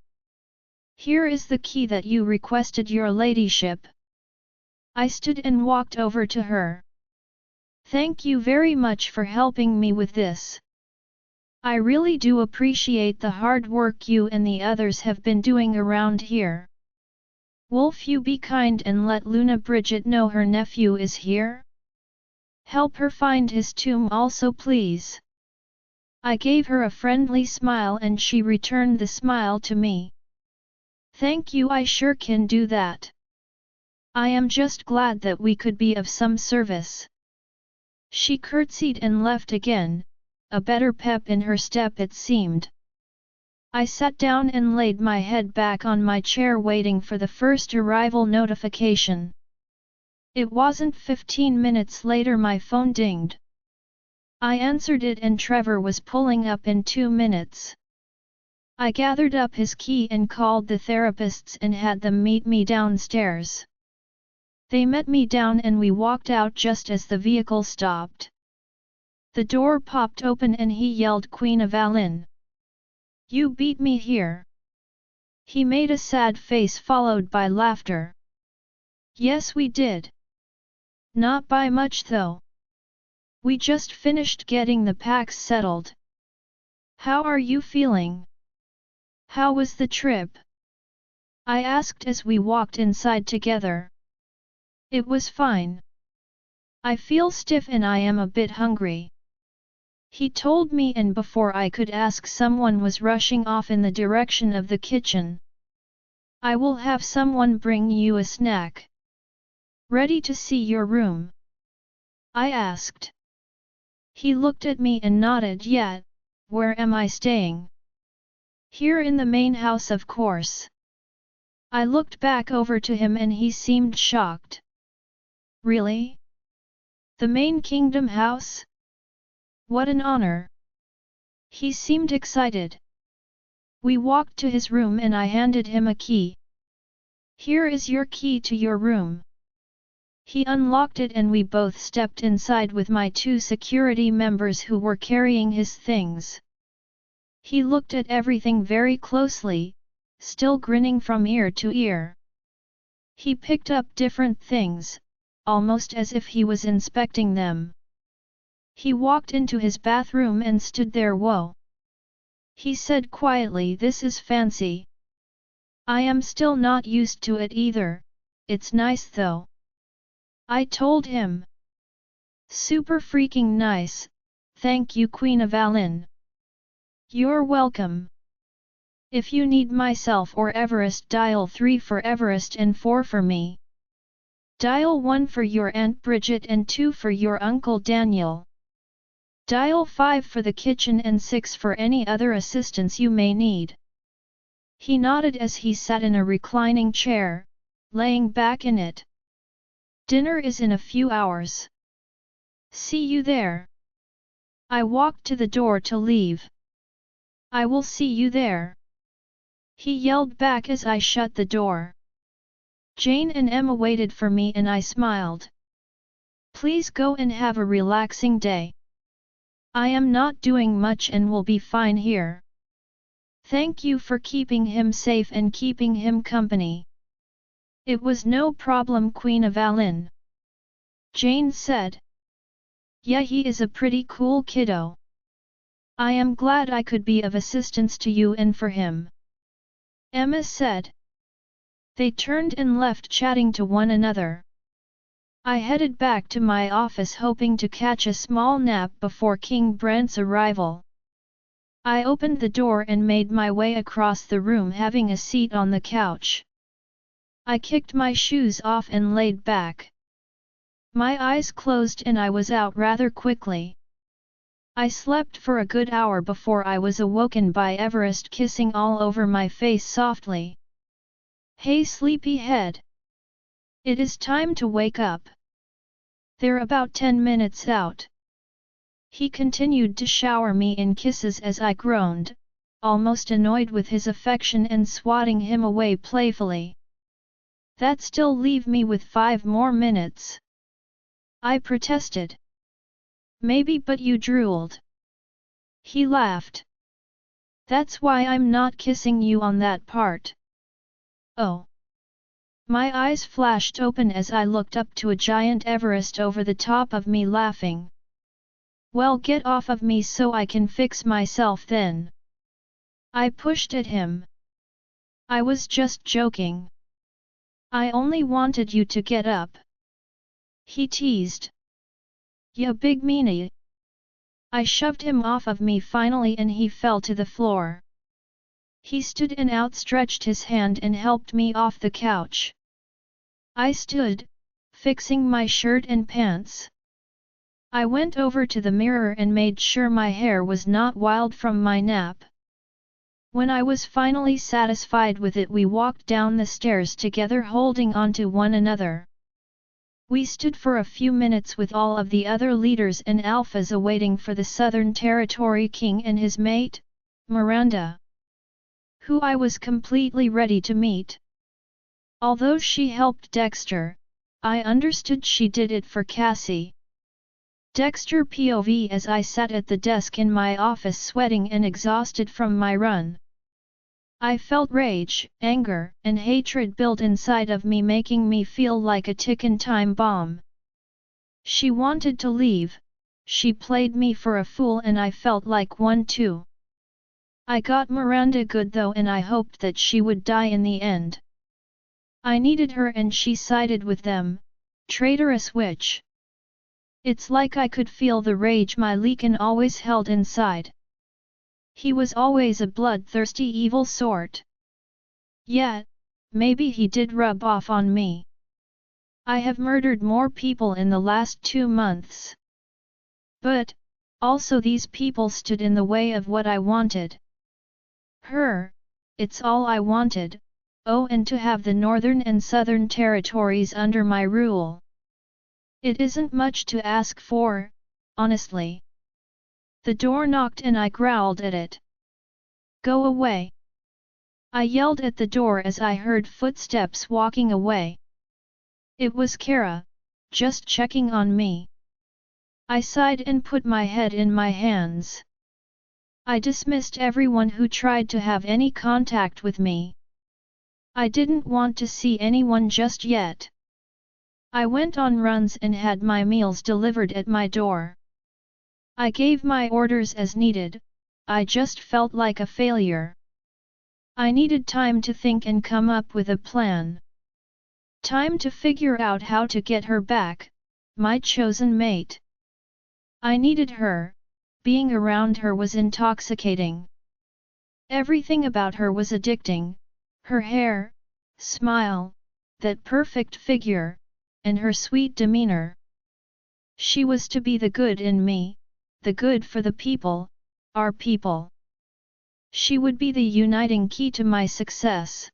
Here is the key that you requested, your ladyship. I stood and walked over to her. Thank you very much for helping me with this. I really do appreciate the hard work you and the others have been doing around here. Wolf, you be kind and let Luna Bridget know her nephew is here? Help her find his tomb also, please. I gave her a friendly smile and she returned the smile to me. Thank you, I sure can do that. I am just glad that we could be of some service. She curtsied and left again, a better pep in her step it seemed. I sat down and laid my head back on my chair waiting for the first arrival notification. It wasn't 15 minutes later my phone dinged. I answered it and Trevor was pulling up in 2 minutes. I gathered up his key and called the therapists and had them meet me downstairs. They met me down and we walked out just as the vehicle stopped. The door popped open and he yelled, Queen of Avalynn. You beat me here. He made a sad face followed by laughter. Yes, we did. Not by much though. We just finished getting the packs settled. How are you feeling? How was the trip? I asked as we walked inside together. It was fine. I feel stiff and I am a bit hungry. He told me, and before I could ask, someone was rushing off in the direction of the kitchen. I will have someone bring you a snack. Ready to see your room? I asked. He looked at me and nodded. Yeah, where am I staying? Here in the main house, of course. I looked back over to him and he seemed shocked. Really? The main kingdom house? What an honor! He seemed excited. We walked to his room and I handed him a key. Here is your key to your room. He unlocked it and we both stepped inside with my 2 security members who were carrying his things. He looked at everything very closely, still grinning from ear to ear. He picked up different things, almost as if he was inspecting them. He walked into his bathroom and stood there. Whoa! He said quietly, this is fancy. I am still not used to it either, it's nice though. I told him. Super freaking nice, thank you Queen of Avalynn. You're welcome. If you need myself or Everest, dial 3 for Everest and 4 for me. Dial 1 for your Aunt Bridget and 2 for your Uncle Daniel. Dial 5 for the kitchen and 6 for any other assistance you may need. He nodded as he sat in a reclining chair, laying back in it. Dinner is in a few hours. See you there. I walked to the door to leave. I will see you there. He yelled back as I shut the door. Jane and Emma waited for me and I smiled. Please go and have a relaxing day. I am not doing much and will be fine here. Thank you for keeping him safe and keeping him company. It was no problem, Queen of Avalynn. Jane said. Yeah, he is a pretty cool kiddo. I am glad I could be of assistance to you and for him. Emma said. They turned and left chatting to one another. I headed back to my office hoping to catch a small nap before King Brent's arrival. I opened the door and made my way across the room, having a seat on the couch. I kicked my shoes off and laid back. My eyes closed and I was out rather quickly. I slept for a good hour before I was awoken by Everest kissing all over my face softly. Hey sleepyhead! It is time to wake up. They're about 10 minutes out. He continued to shower me in kisses as I groaned, almost annoyed with his affection, and swatting him away playfully. That still leave me with 5 more minutes. I protested. Maybe, but you drooled. He laughed. That's why I'm not kissing you on that part. Oh. My eyes flashed open as I looked up to a giant Everest over the top of me laughing. Well, get off of me so I can fix myself then. I pushed at him. I was just joking. I only wanted you to get up. He teased. Ya big meanie. I shoved him off of me finally and he fell to the floor. He stood and outstretched his hand and helped me off the couch. I stood, fixing my shirt and pants. I went over to the mirror and made sure my hair was not wild from my nap. When I was finally satisfied with it, we walked down the stairs together, holding on to one another. We stood for a few minutes with all of the other leaders and alphas awaiting for the Southern Territory King and his mate, Miranda, who I was completely ready to meet. Although she helped Dexter, I understood she did it for Cassie. Dexter POV as I sat at the desk in my office sweating and exhausted from my run. I felt rage, anger, and hatred build inside of me, making me feel like a ticking time bomb. She wanted to leave, she played me for a fool, and I felt like one too. I got Miranda good though, and I hoped that she would die in the end. I needed her and she sided with them, traitorous witch. It's like I could feel the rage my Lycan always held inside. He was always a bloodthirsty evil sort. Yet, maybe he did rub off on me. I have murdered more people in the last 2 months. But, also these people stood in the way of what I wanted. Her, it's all I wanted, oh, and to have the northern and southern territories under my rule. It isn't much to ask for, honestly. The door knocked and I growled at it. Go away! I yelled at the door as I heard footsteps walking away. It was Kara, just checking on me. I sighed and put my head in my hands. I dismissed everyone who tried to have any contact with me. I didn't want to see anyone just yet. I went on runs and had my meals delivered at my door. I gave my orders as needed, I just felt like a failure. I needed time to think and come up with a plan. Time to figure out how to get her back, my chosen mate. I needed her, being around her was intoxicating. Everything about her was addicting, her hair, smile, that perfect figure, and her sweet demeanor. She was to be the good in me, the good for the people, our people. She would be the uniting key to my success.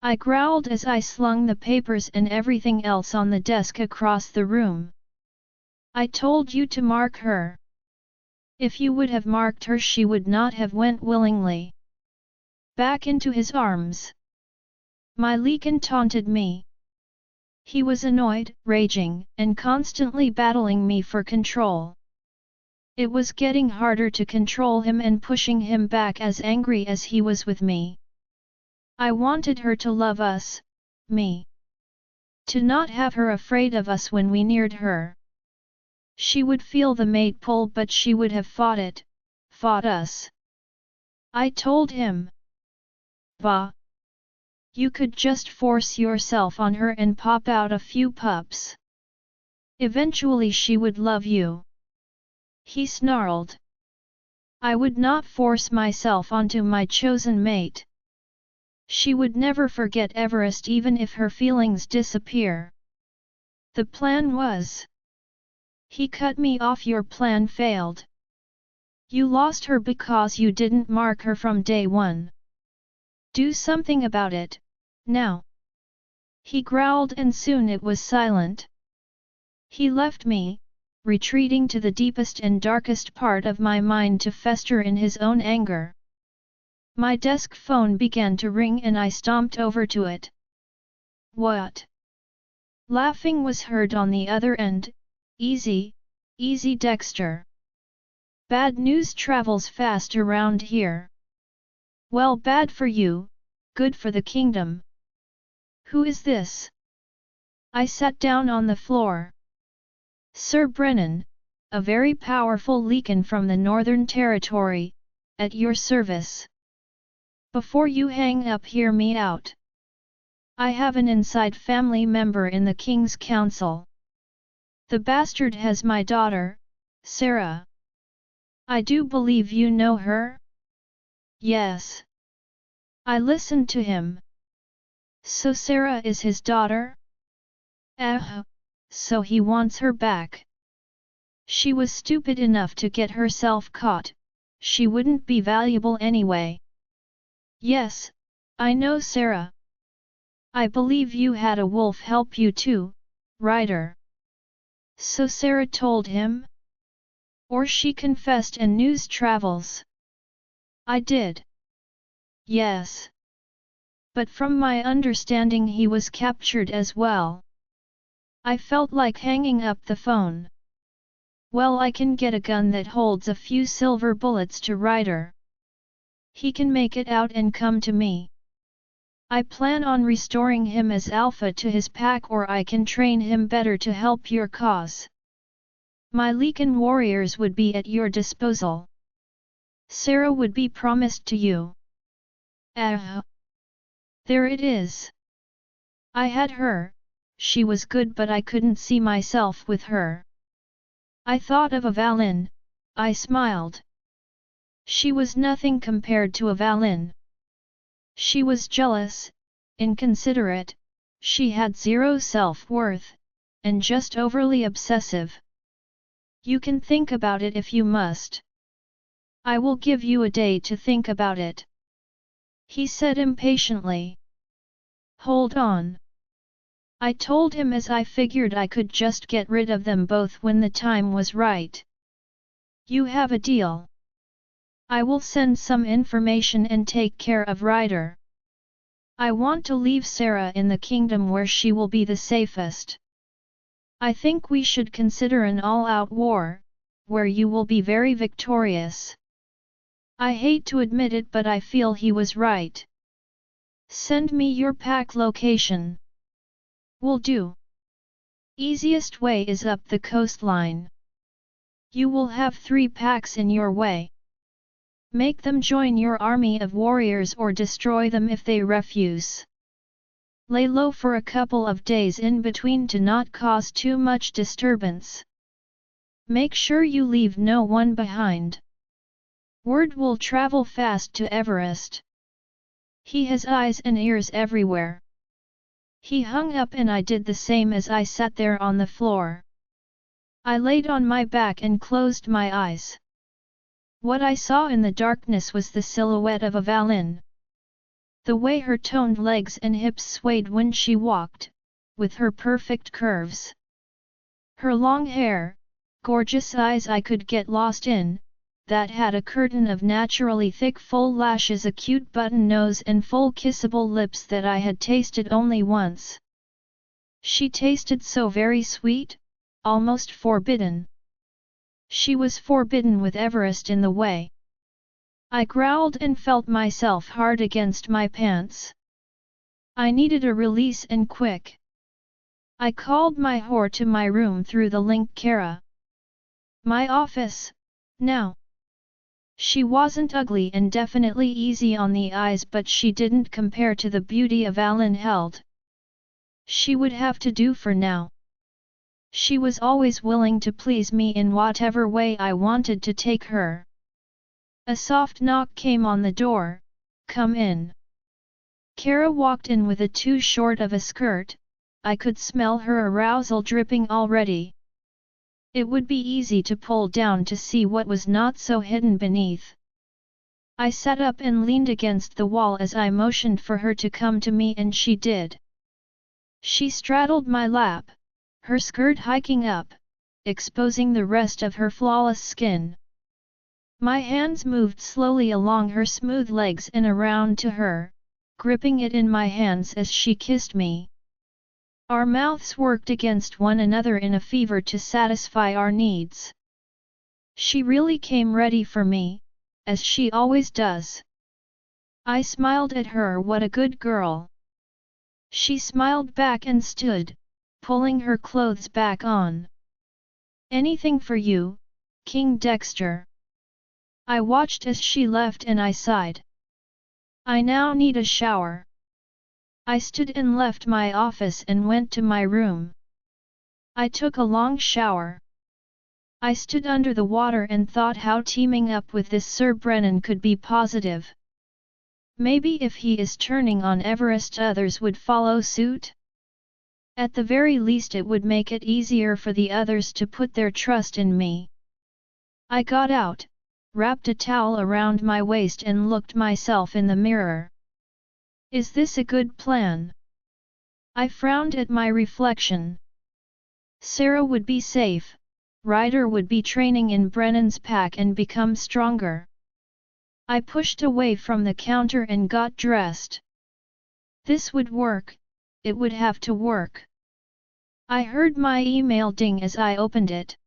I growled as I slung the papers and everything else on the desk across the room. I told you to mark her. If you would have marked her, she would not have went willingly back into his arms. My Lycan taunted me. He was annoyed, raging, and constantly battling me for control. It was getting harder to control him and pushing him back as angry as he was with me. I wanted her to love us, me. To not have her afraid of us when we neared her. She would feel the mate pull, but she would have fought it, fought us. I told him. Bah! You could just force yourself on her and pop out a few pups. Eventually she would love you. He snarled. I would not force myself onto my chosen mate. She would never forget Everest even if her feelings disappear. The plan was. He cut me off. Your plan failed. You lost her because you didn't mark her from day one. Do something about it, now. He growled and soon it was silent. He left me, retreating to the deepest and darkest part of my mind to fester in his own anger. My desk phone began to ring and I stomped over to it. What? Laughing was heard on the other end. Easy, easy Dexter. Bad news travels fast around here. Well, bad for you, good for the kingdom. Who is this? I sat down on the floor. Sir Brennan, a very powerful Lycan from the Northern Territory, at your service. Before you hang up, hear me out. I have an inside family member in the King's Council. The bastard has my daughter, Sarah. I do believe you know her? Yes. I listened to him. So Sarah is his daughter? So he wants her back. She was stupid enough to get herself caught, she wouldn't be valuable anyway. Yes, I know Sarah. I believe you had a wolf help you too, Ryder. So Sarah told him? Or she confessed and news travels? I did. Yes. But from my understanding he was captured as well. I felt like hanging up the phone. Well, I can get a gun that holds a few silver bullets to Ryder. He can make it out and come to me. I plan on restoring him as alpha to his pack, or I can train him better to help your cause. My Lycan warriors would be at your disposal. Sarah would be promised to you. Ah! There it is. I had her, she was good but I couldn't see myself with her. I thought of Avalynn, I smiled. She was nothing compared to Avalynn. She was jealous, inconsiderate, she had zero self-worth, and just overly obsessive. You can think about it if you must. I will give you a day to think about it, he said impatiently. Hold on. I told him as I figured I could just get rid of them both when the time was right. You have a deal. I will send some information and take care of Ryder. I want to leave Sarah in the kingdom where she will be the safest. I think we should consider an all-out war, where you will be very victorious. I hate to admit it but I feel he was right. Send me your pack location. Will do. Easiest way is up the coastline. You will have 3 packs in your way. Make them join your army of warriors or destroy them if they refuse. Lay low for a couple of days in between to not cause too much disturbance. Make sure you leave no one behind. Word will travel fast to Everest. He has eyes and ears everywhere. He hung up and I did the same as I sat there on the floor. I laid on my back and closed my eyes. What I saw in the darkness was the silhouette of Avalynn. The way her toned legs and hips swayed when she walked, with her perfect curves. Her long hair, gorgeous eyes I could get lost in, that had a curtain of naturally thick full lashes, a cute button nose and full kissable lips that I had tasted only once. She tasted so very sweet, almost forbidden. She was forbidden with Everest in the way. I growled and felt myself hard against my pants. I needed a release and quick. I called my whore to my room through the link Kara. My office, now. She wasn't ugly and definitely easy on the eyes but she didn't compare to the beauty Avalynn held. She would have to do for now. She was always willing to please me in whatever way I wanted to take her. A soft knock came on the door. Come in. Kara walked in with a too short of a skirt. I could smell her arousal dripping already. It would be easy to pull down to see what was not so hidden beneath. I sat up and leaned against the wall as I motioned for her to come to me and she did. She straddled my lap, her skirt hiking up, exposing the rest of her flawless skin. My hands moved slowly along her smooth legs and around to her, gripping it in my hands as she kissed me. Our mouths worked against one another in a fever to satisfy our needs. She really came ready for me, as she always does. I smiled at her. What a good girl. She smiled back and stood, pulling her clothes back on. Anything for you, King Dexter. I watched as she left and I sighed. I now need a shower. I stood and left my office and went to my room. I took a long shower. I stood under the water and thought how teaming up with this Sir Brennan could be positive. Maybe if he is turning on Everest others would follow suit? At the very least it would make it easier for the others to put their trust in me. I got out, wrapped a towel around my waist and looked myself in the mirror. Is this a good plan? I frowned at my reflection. Sarah would be safe, Ryder would be training in Brennan's pack and become stronger. I pushed away from the counter and got dressed. This would work, it would have to work. I heard my email ding as I opened it.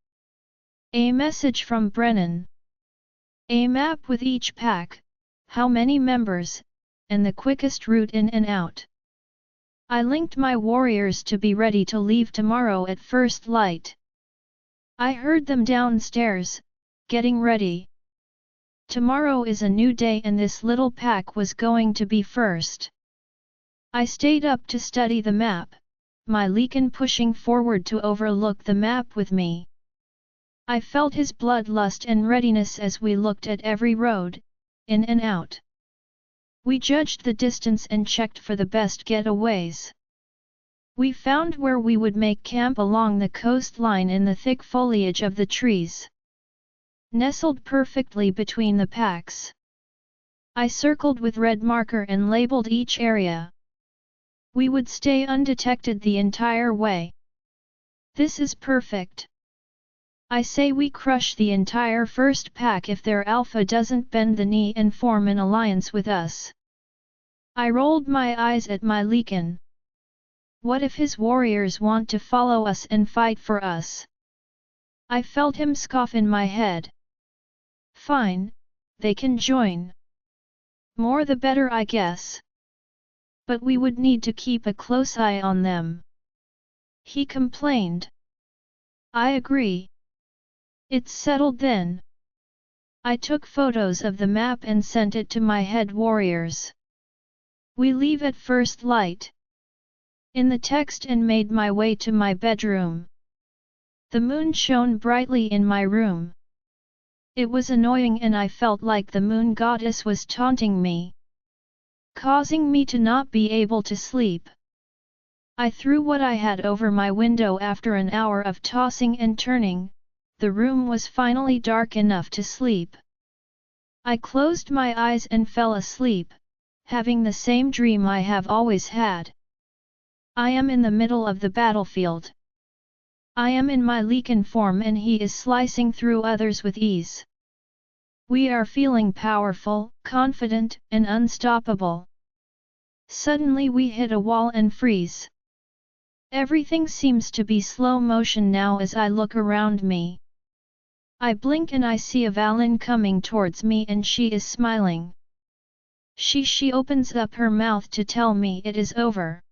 A message from Brennan. A map with each pack, how many members, and the quickest route in and out. I linked my warriors to be ready to leave tomorrow at first light. I heard them downstairs, getting ready. Tomorrow is a new day and this little pack was going to be first. I stayed up to study the map, my Leakin pushing forward to overlook the map with me. I felt his bloodlust and readiness as we looked at every road, in and out. We judged the distance and checked for the best getaways. We found where we would make camp along the coastline in the thick foliage of the trees, nestled perfectly between the packs. I circled with red marker and labeled each area. We would stay undetected the entire way. This is perfect. I say we crush the entire first pack if their alpha doesn't bend the knee and form an alliance with us. I rolled my eyes at my Leakin. What if his warriors want to follow us and fight for us? I felt him scoff in my head. Fine, they can join. More the better, I guess. But we would need to keep a close eye on them. He complained. I agree. It's settled then. I took photos of the map and sent it to my head warriors. We leave at first light. In the text and made my way to my bedroom. The moon shone brightly in my room. It was annoying and I felt like the moon goddess was taunting me, causing me to not be able to sleep. I threw what I had over my window after an hour of tossing and turning. The room was finally dark enough to sleep. I closed my eyes and fell asleep, having the same dream I have always had. I am in the middle of the battlefield. I am in my Leakin form and he is slicing through others with ease. We are feeling powerful, confident, and unstoppable. Suddenly we hit a wall and freeze. Everything seems to be slow motion now as I look around me. I blink and I see Avalynn coming towards me and she is smiling. She opens up her mouth to tell me it is over.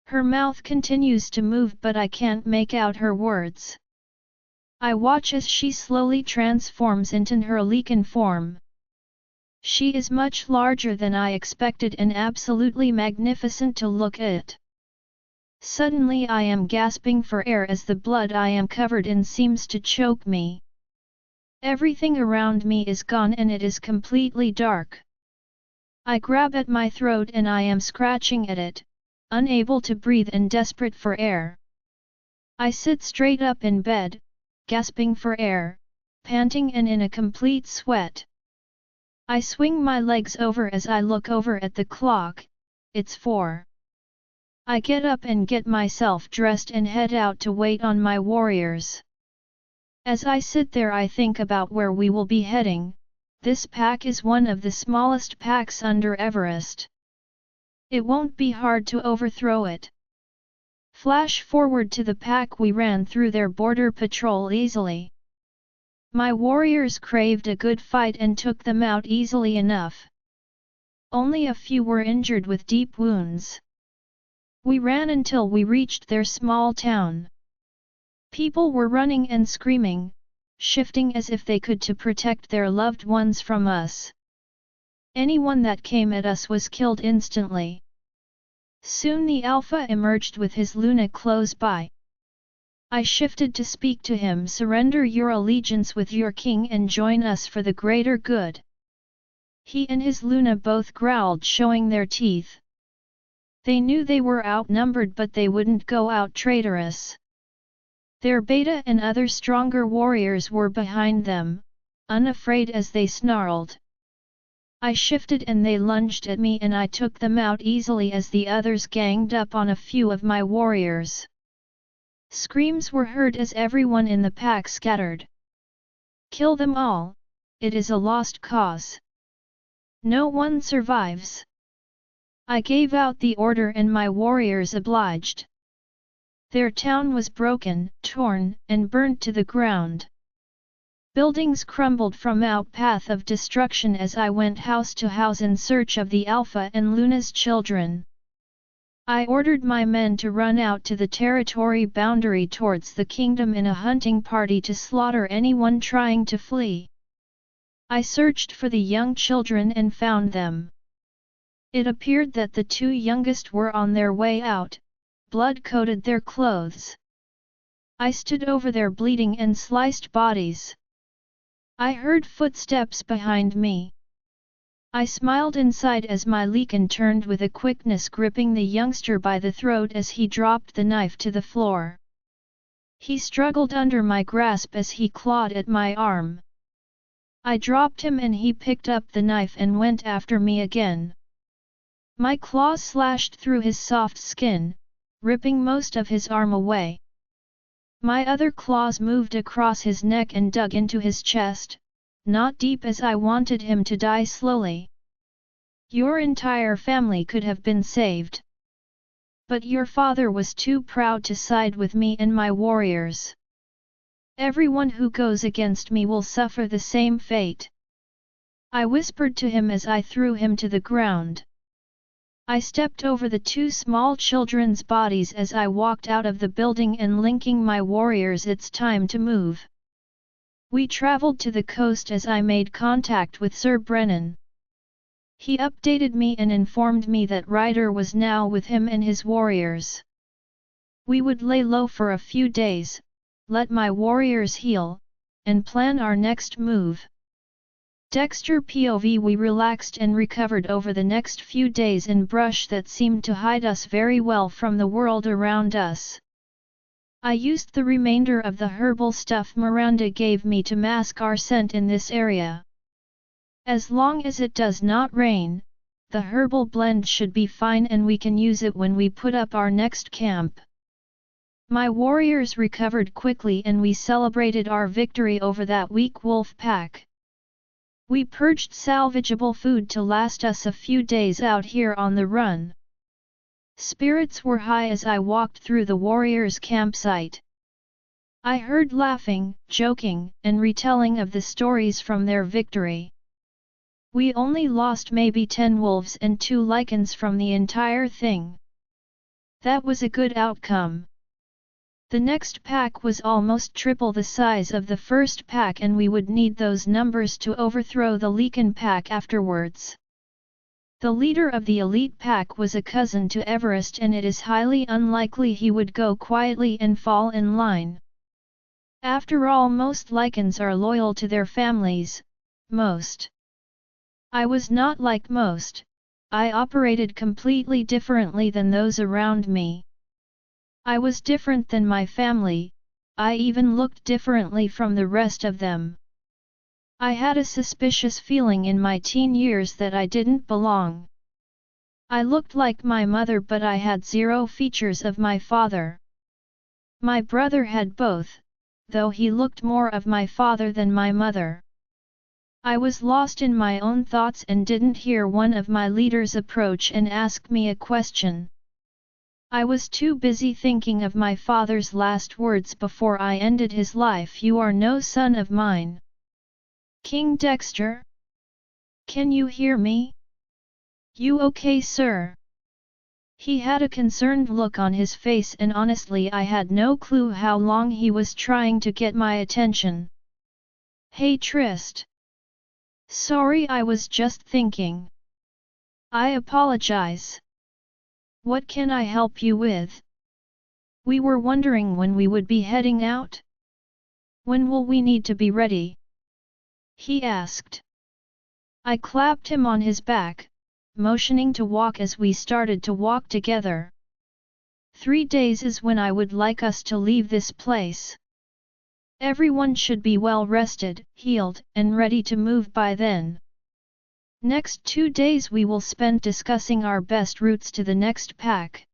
Her mouth continues to move but I can't make out her words. I watch as she slowly transforms into her Leakin form. She is much larger than I expected and absolutely magnificent to look at. Suddenly I am gasping for air as the blood I am covered in seems to choke me. Everything around me is gone and it is completely dark. I grab at my throat and I am scratching at it, unable to breathe and desperate for air. I sit straight up in bed, gasping for air, panting and in a complete sweat. I swing my legs over as I look over at the clock, it's 4. I get up and get myself dressed and head out to wait on my warriors. As I sit there I think about where we will be heading. This pack is one of the smallest packs under Everest. It won't be hard to overthrow it. Flash forward to the pack, we ran through their border patrol easily. My warriors craved a good fight and took them out easily enough. Only a few were injured with deep wounds. We ran until we reached their small town. People were running and screaming, shifting as if they could to protect their loved ones from us. Anyone that came at us was killed instantly. Soon the Alpha emerged with his Luna close by. I shifted to speak to him. Surrender your allegiance with your king and join us for the greater good. He and his Luna both growled, showing their teeth. They knew they were outnumbered but they wouldn't go out traitorous. Their Beta and other stronger warriors were behind them, unafraid as they snarled. I shifted and they lunged at me and I took them out easily as the others ganged up on a few of my warriors. Screams were heard as everyone in the pack scattered. Kill them all, it is a lost cause. No one survives. I gave out the order and my warriors obliged. Their town was broken, torn, and burnt to the ground. Buildings crumbled from out path of destruction as I went house to house in search of the Alpha and Luna's children. I ordered my men to run out to the territory boundary towards the kingdom in a hunting party to slaughter anyone trying to flee. I searched for the young children and found them. It appeared that the two youngest were on their way out, blood coated their clothes. I stood over their bleeding and sliced bodies. I heard footsteps behind me. I smiled inside as my Lycan turned with a quickness, gripping the youngster by the throat as he dropped the knife to the floor. He struggled under my grasp as he clawed at my arm. I dropped him and he picked up the knife and went after me again. My claws slashed through his soft skin, ripping most of his arm away. My other claws moved across his neck and dug into his chest, not deep as I wanted him to die slowly. Your entire family could have been saved. But your father was too proud to side with me and my warriors. Everyone who goes against me will suffer the same fate. I whispered to him as I threw him to the ground. I stepped over the two small children's bodies as I walked out of the building and linking my warriors. It's time to move. We traveled to the coast as I made contact with Sir Brennan. He updated me and informed me that Ryder was now with him and his warriors. We would lay low for a few days, let my warriors heal, and plan our next move. Dexter POV. We relaxed and recovered over the next few days in brush that seemed to hide us very well from the world around us. I used the remainder of the herbal stuff Miranda gave me to mask our scent in this area. As long as it does not rain, the herbal blend should be fine and we can use it when we put up our next camp. My warriors recovered quickly and we celebrated our victory over that weak wolf pack. We purged salvageable food to last us a few days out here on the run. Spirits were high as I walked through the warriors' campsite. I heard laughing, joking, and retelling of the stories from their victory. We only lost maybe 10 wolves and 2 Lycans from the entire thing. That was a good outcome. The next pack was almost triple the size of the first pack and we would need those numbers to overthrow the Lycan pack afterwards. The leader of the elite pack was a cousin to Everest and it is highly unlikely he would go quietly and fall in line. After all, most Lycans are loyal to their families, most. I was not like most, I operated completely differently than those around me. I was different than my family, I even looked differently from the rest of them. I had a suspicious feeling in my teen years that I didn't belong. I looked like my mother but I had 0 features of my father. My brother had both, though he looked more of my father than my mother. I was lost in my own thoughts and didn't hear one of my leaders approach and ask me a question. I was too busy thinking of my father's last words before I ended his life. You are no son of mine. King Dexter? Can you hear me? You okay, sir? He had a concerned look on his face and honestly I had no clue how long he was trying to get my attention. Hey Trist. Sorry, I was just thinking. I apologize. What can I help you with? We were wondering when we would be heading out. When will we need to be ready? He asked. I clapped him on his back, motioning to walk as we started to walk together. 3 days is when I would like us to leave this place. Everyone should be well rested, healed, and ready to move by then. Next 2 days we will spend discussing our best routes to the next pack.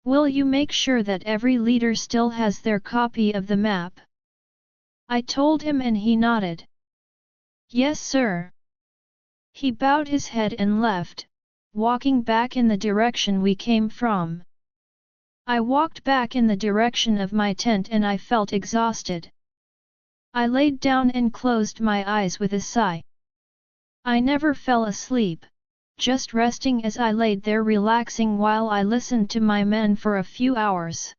Will you make sure that every leader still has their copy of the map? I told him and he nodded. Yes, sir. He bowed his head and left, walking back in the direction we came from. I walked back in the direction of my tent and I felt exhausted. I laid down and closed my eyes with a sigh. I never fell asleep, just resting as I laid there relaxing while I listened to my men for a few hours.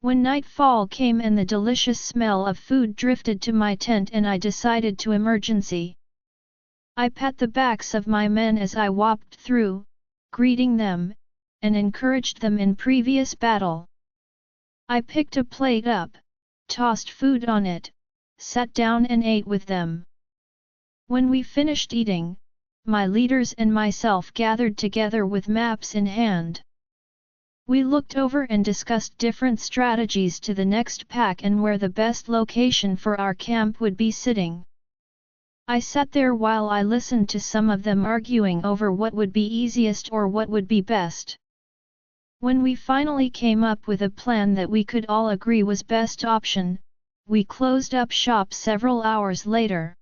When nightfall came and the delicious smell of food drifted to my tent and I decided to emergency. I pat the backs of my men as I walked through, greeting them, and encouraged them in previous battle. I picked a plate up, tossed food on it, sat down and ate with them. When we finished eating, my leaders and myself gathered together with maps in hand. We looked over and discussed different strategies to the next pack and where the best location for our camp would be sitting. I sat there while I listened to some of them arguing over what would be easiest or what would be best. When we finally came up with a plan that we could all agree was best option, we closed up shop several hours later.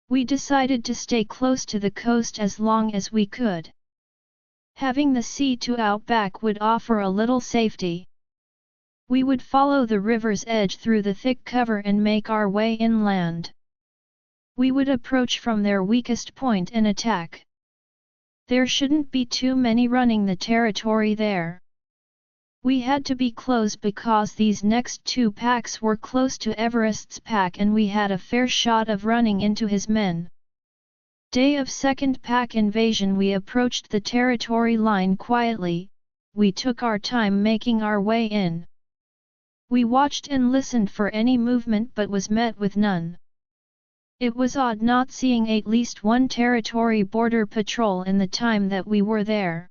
We decided to stay close to the coast as long as we could. Having the sea to outback would offer a little safety. We would follow the river's edge through the thick cover and make our way inland. We would approach from their weakest point and attack. There shouldn't be too many running the territory there. We had to be close because these next two packs were close to Everest's pack and we had a fair shot of running into his men. Day of second pack invasion. We approached the territory line quietly, we took our time making our way in. We watched and listened for any movement but was met with none. It was odd not seeing at least one territory border patrol in the time that we were there.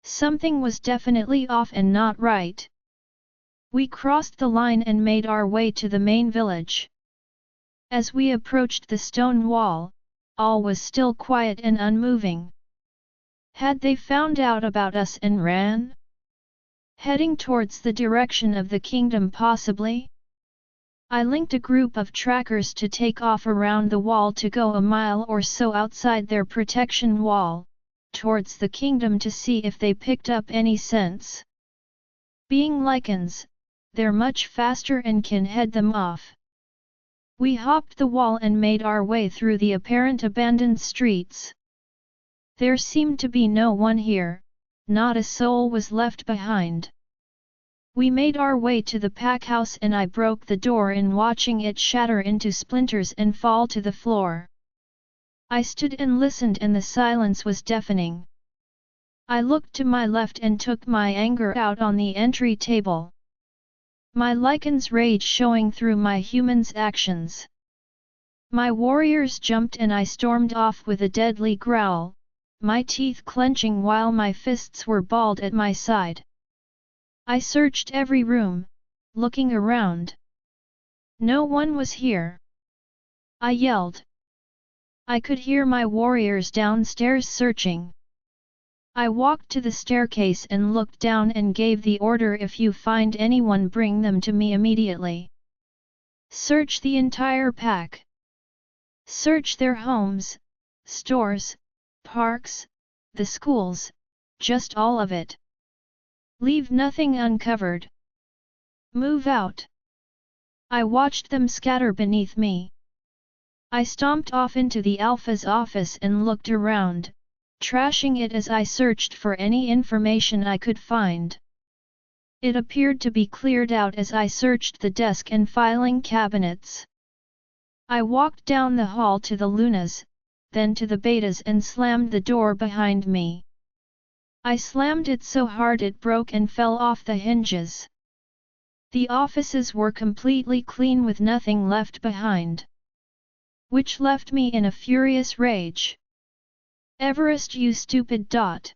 Something was definitely off and not right. We crossed the line and made our way to the main village. As we approached the stone wall, all was still quiet and unmoving. Had they found out about us and ran? Heading towards the direction of the kingdom possibly? I linked a group of trackers to take off around the wall to go a mile or so outside their protection wall, towards the kingdom to see if they picked up any sense. Being lichens, they're much faster and can head them off. We hopped the wall and made our way through the apparent abandoned streets. There seemed to be no one here, not a soul was left behind. We made our way to the pack house and I broke the door in watching it shatter into splinters and fall to the floor. I stood and listened and the silence was deafening. I looked to my left and took my anger out on the entry table. My lichen's rage showing through my human's actions. My warriors jumped and I stormed off with a deadly growl, my teeth clenching while my fists were balled at my side. I searched every room, looking around. No one was here. I yelled. I could hear my warriors downstairs searching. I walked to the staircase and looked down and gave the order, if you find anyone bring them to me immediately. Search the entire pack. Search their homes, stores, parks, the schools, just all of it. Leave nothing uncovered. Move out. I watched them scatter beneath me. I stomped off into the Alpha's office and looked around, trashing it as I searched for any information I could find. It appeared to be cleared out as I searched the desk and filing cabinets. I walked down the hall to the Lunas, then to the Betas and slammed the door behind me. I slammed it so hard it broke and fell off the hinges. The offices were completely clean with nothing left behind. Which left me in a furious rage. Everest, you stupid dot!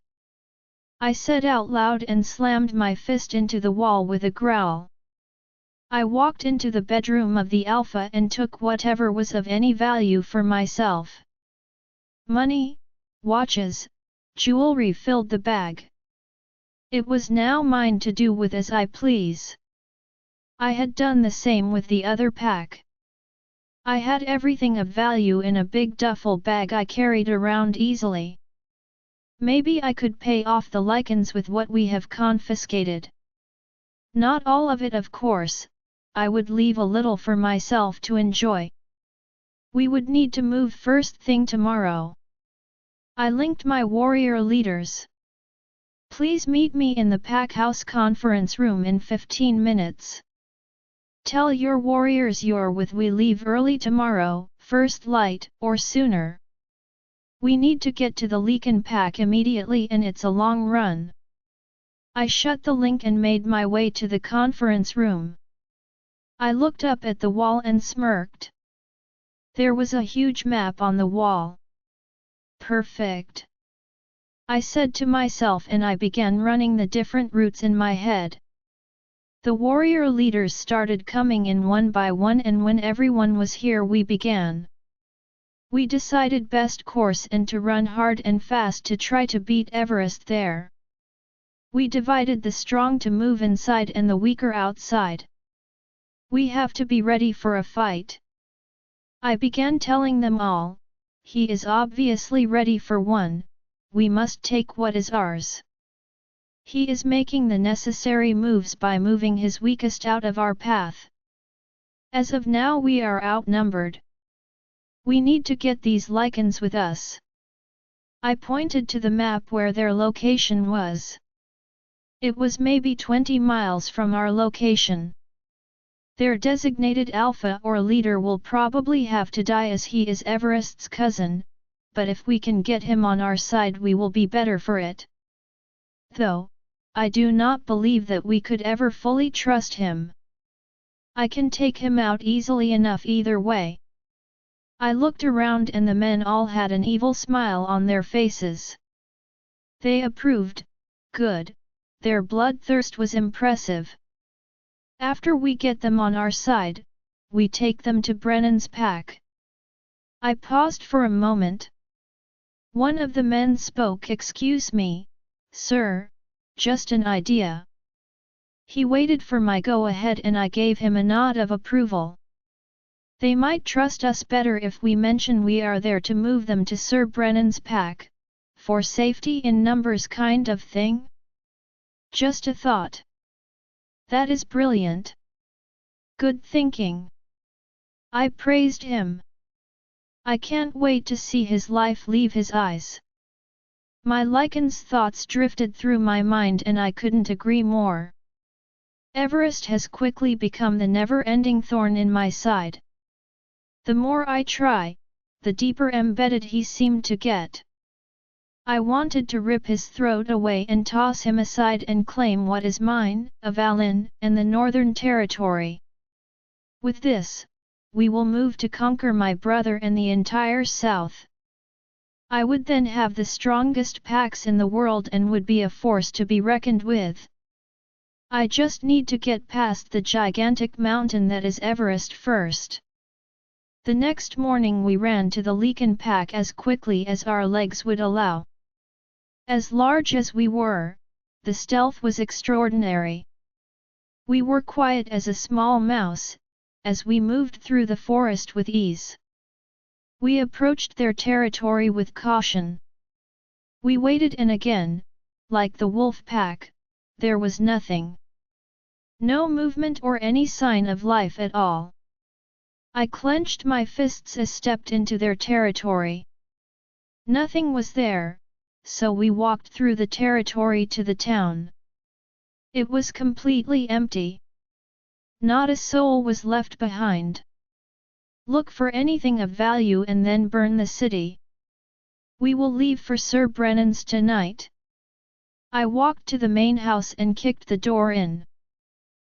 I said out loud and slammed my fist into the wall with a growl. I walked into the bedroom of the Alpha and took whatever was of any value for myself. Money, watches, jewelry filled the bag. It was now mine to do with as I please. I had done the same with the other pack. I had everything of value in a big duffel bag I carried around easily. Maybe I could pay off the lichens with what we have confiscated. Not all of it, of course, I would leave a little for myself to enjoy. We would need to move first thing tomorrow. I linked my warrior leaders. Please meet me in the pack house conference room in 15 minutes. Tell your warriors you're with we leave early tomorrow, first light, or sooner. We need to get to the Leakin pack immediately and it's a long run. I shut the link and made my way to the conference room. I looked up at the wall and smirked. There was a huge map on the wall. Perfect, I said to myself, and I began running the different routes in my head. The warrior leaders started coming in one by one, and when everyone was here we began. We decided best course and to run hard and fast to try to beat Everest there. We divided the strong to move inside and the weaker outside. We have to be ready for a fight. I began telling them all, he is obviously ready for one, we must take what is ours. He is making the necessary moves by moving his weakest out of our path. As of now we are outnumbered. We need to get these lichens with us. I pointed to the map where their location was. It was maybe 20 miles from our location. Their designated alpha or leader will probably have to die as he is Everest's cousin, but if we can get him on our side we will be better for it. Though, I do not believe that we could ever fully trust him. I can take him out easily enough either way. I looked around and the men all had an evil smile on their faces. They approved. Good, their bloodthirst was impressive. After we get them on our side, we take them to Brennan's pack. I paused for a moment. One of the men spoke. Excuse me, sir, just an idea. He waited for my go-ahead and I gave him a nod of approval. They might trust us better if we mention we are there to move them to Sir Brennan's pack, for safety in numbers kind of thing? Just a thought. That is brilliant. Good thinking. I praised him. I can't wait to see his life leave his eyes. My lichens thoughts drifted through my mind and I couldn't agree more. Everest has quickly become the never-ending thorn in my side. The more I try, the deeper embedded he seemed to get. I wanted to rip his throat away and toss him aside and claim what is mine, Avalynn, and the Northern Territory. With this, we will move to conquer my brother and the entire South. I would then have the strongest packs in the world and would be a force to be reckoned with. I just need to get past the gigantic mountain that is Everest first. The next morning we ran to the Leakin pack as quickly as our legs would allow. As large as we were, the stealth was extraordinary. We were quiet as a small mouse, as we moved through the forest with ease. We approached their territory with caution. We waited and again, like the wolf pack, there was nothing. No movement or any sign of life at all. I clenched my fists as stepped into their territory. Nothing was there, so we walked through the territory to the town. It was completely empty. Not a soul was left behind. Look for anything of value and then burn the city. We will leave for Sir Brennan's tonight. I walked to the main house and kicked the door in.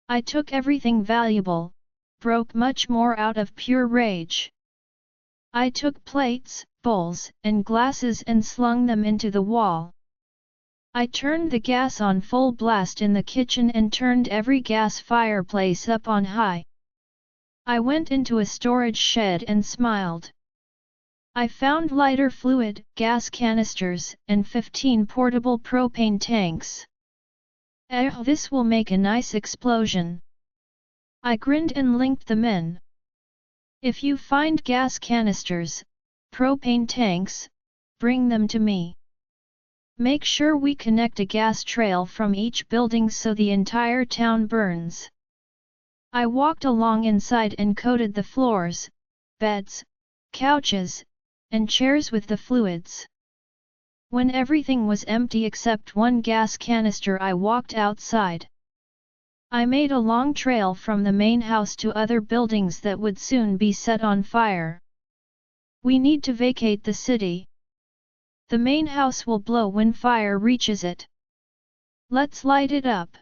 I took everything valuable, broke much more out of pure rage. I took plates, bowls, and glasses and slung them into the wall. I turned the gas on full blast in the kitchen and turned every gas fireplace up on high. I went into a storage shed and smiled. I found lighter fluid, gas canisters, and 15 portable propane tanks. This will make a nice explosion. I grinned and linked the men. If you find gas canisters, propane tanks, bring them to me. Make sure we connect a gas trail from each building so the entire town burns. I walked along inside and coated the floors, beds, couches, and chairs with the fluids. When everything was empty except one gas canister, I walked outside. I made a long trail from the main house to other buildings that would soon be set on fire. We need to vacate the city. The main house will blow when fire reaches it. Let's light it up.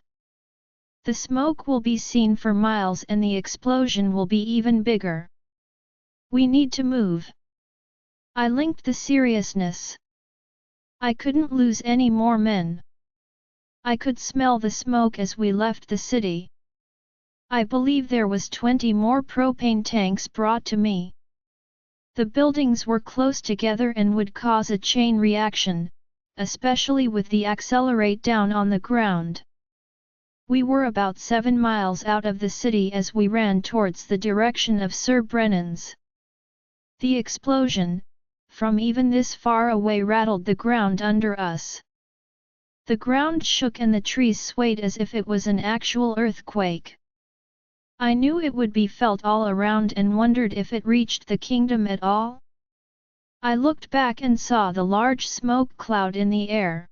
The smoke will be seen for miles and the explosion will be even bigger. We need to move. I linked the seriousness. I couldn't lose any more men. I could smell the smoke as we left the city. I believe there was 20 more propane tanks brought to me. The buildings were close together and would cause a chain reaction, especially with the accelerate down on the ground. We were about 7 miles out of the city as we ran towards the direction of Sir Brennan's. The explosion, from even this far away, rattled the ground under us. The ground shook and the trees swayed as if it was an actual earthquake. I knew it would be felt all around and wondered if it reached the kingdom at all. I looked back and saw the large smoke cloud in the air.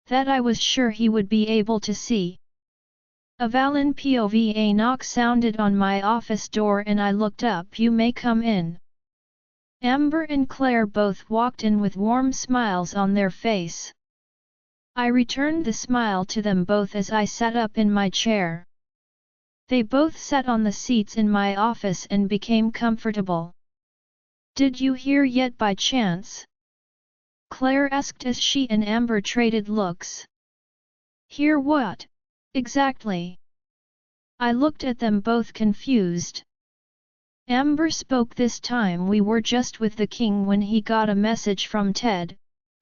That I was sure he would be able to see. Avalynn POV. A knock sounded on my office door and I looked up. You may come in. Amber and Claire both walked in with warm smiles on their face. I returned the smile to them both as I sat up in my chair. They both sat on the seats in my office and became comfortable. Did you hear yet by chance? Claire asked as she and Amber traded looks. Hear what, exactly? I looked at them both confused. Amber spoke this time. We were just with the king when he got a message from Ted,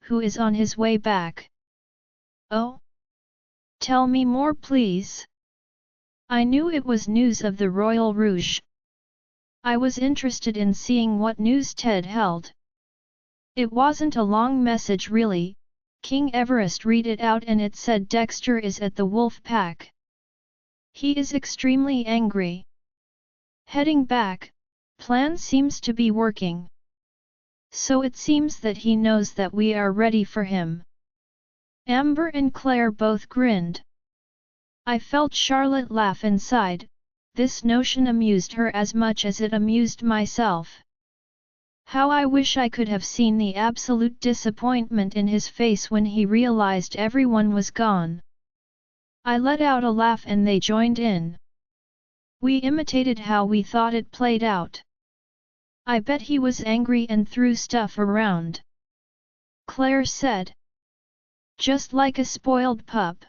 who is on his way back. Oh? Tell me more please. I knew it was news of the Royal Rouge. I was interested in seeing what news Ted held. It wasn't a long message really. King Everest read it out and it said Dexter is at the wolf pack. He is extremely angry. Heading back, plan seems to be working. So it seems that he knows that we are ready for him. Amber and Claire both grinned. I felt Charlotte laugh inside. This notion amused her as much as it amused myself. How I wish I could have seen the absolute disappointment in his face when he realized everyone was gone. I let out a laugh and they joined in. We imitated how we thought it played out. I bet he was angry and threw stuff around. Claire said. Just like a spoiled pup.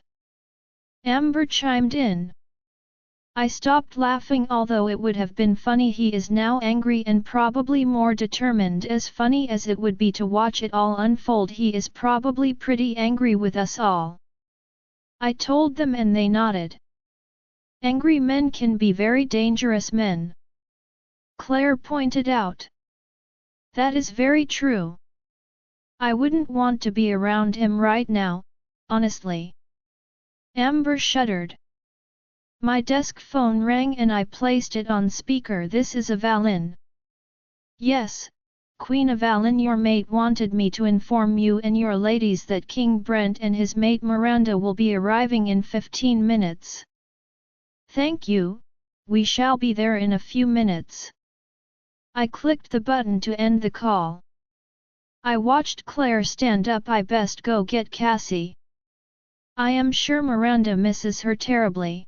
Amber chimed in. I stopped laughing, although it would have been funny. He is now angry and probably more determined. As funny as it would be to watch it all unfold, he is probably pretty angry with us all. I told them and they nodded. Angry men can be very dangerous men. Claire pointed out. That is very true. I wouldn't want to be around him right now, honestly. Amber shuddered. My desk phone rang and I placed it on speaker. This is Avalynn. Yes, Queen Avalynn, your mate wanted me to inform you and your ladies that King Brent and his mate Miranda will be arriving in 15 minutes. Thank you, we shall be there in a few minutes. I clicked the button to end the call. I watched Claire stand up. I best go get Cassie. I am sure Miranda misses her terribly.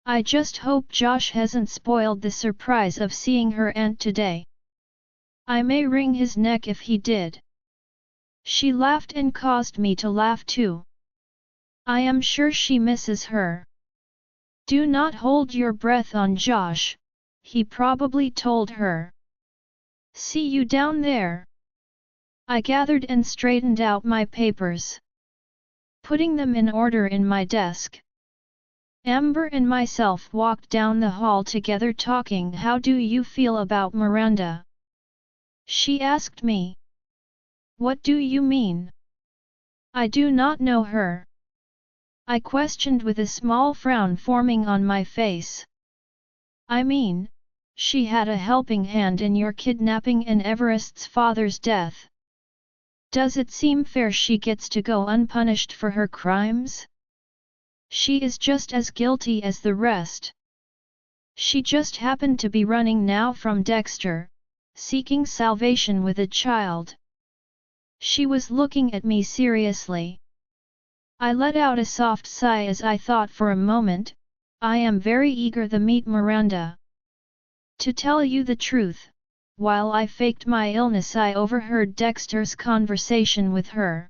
I just hope Josh hasn't spoiled the surprise of seeing her aunt today. I may wring his neck if he did. She laughed and caused me to laugh too. I am sure she misses her. Do not hold your breath on Josh, he probably told her. See you down there. I gathered and straightened out my papers, putting them in order in my desk. Amber and myself walked down the hall together talking. How do you feel about Miranda? She asked me. What do you mean? I do not know her. I questioned with a small frown forming on my face. I mean, she had a helping hand in your kidnapping and Everest's father's death. Does it seem fair she gets to go unpunished for her crimes? She is just as guilty as the rest. She just happened to be running now from Dexter, seeking salvation with a child. She was looking at me seriously. I let out a soft sigh as I thought for a moment, I am very eager to meet Miranda. To tell you the truth, while I faked my illness I overheard Dexter's conversation with her.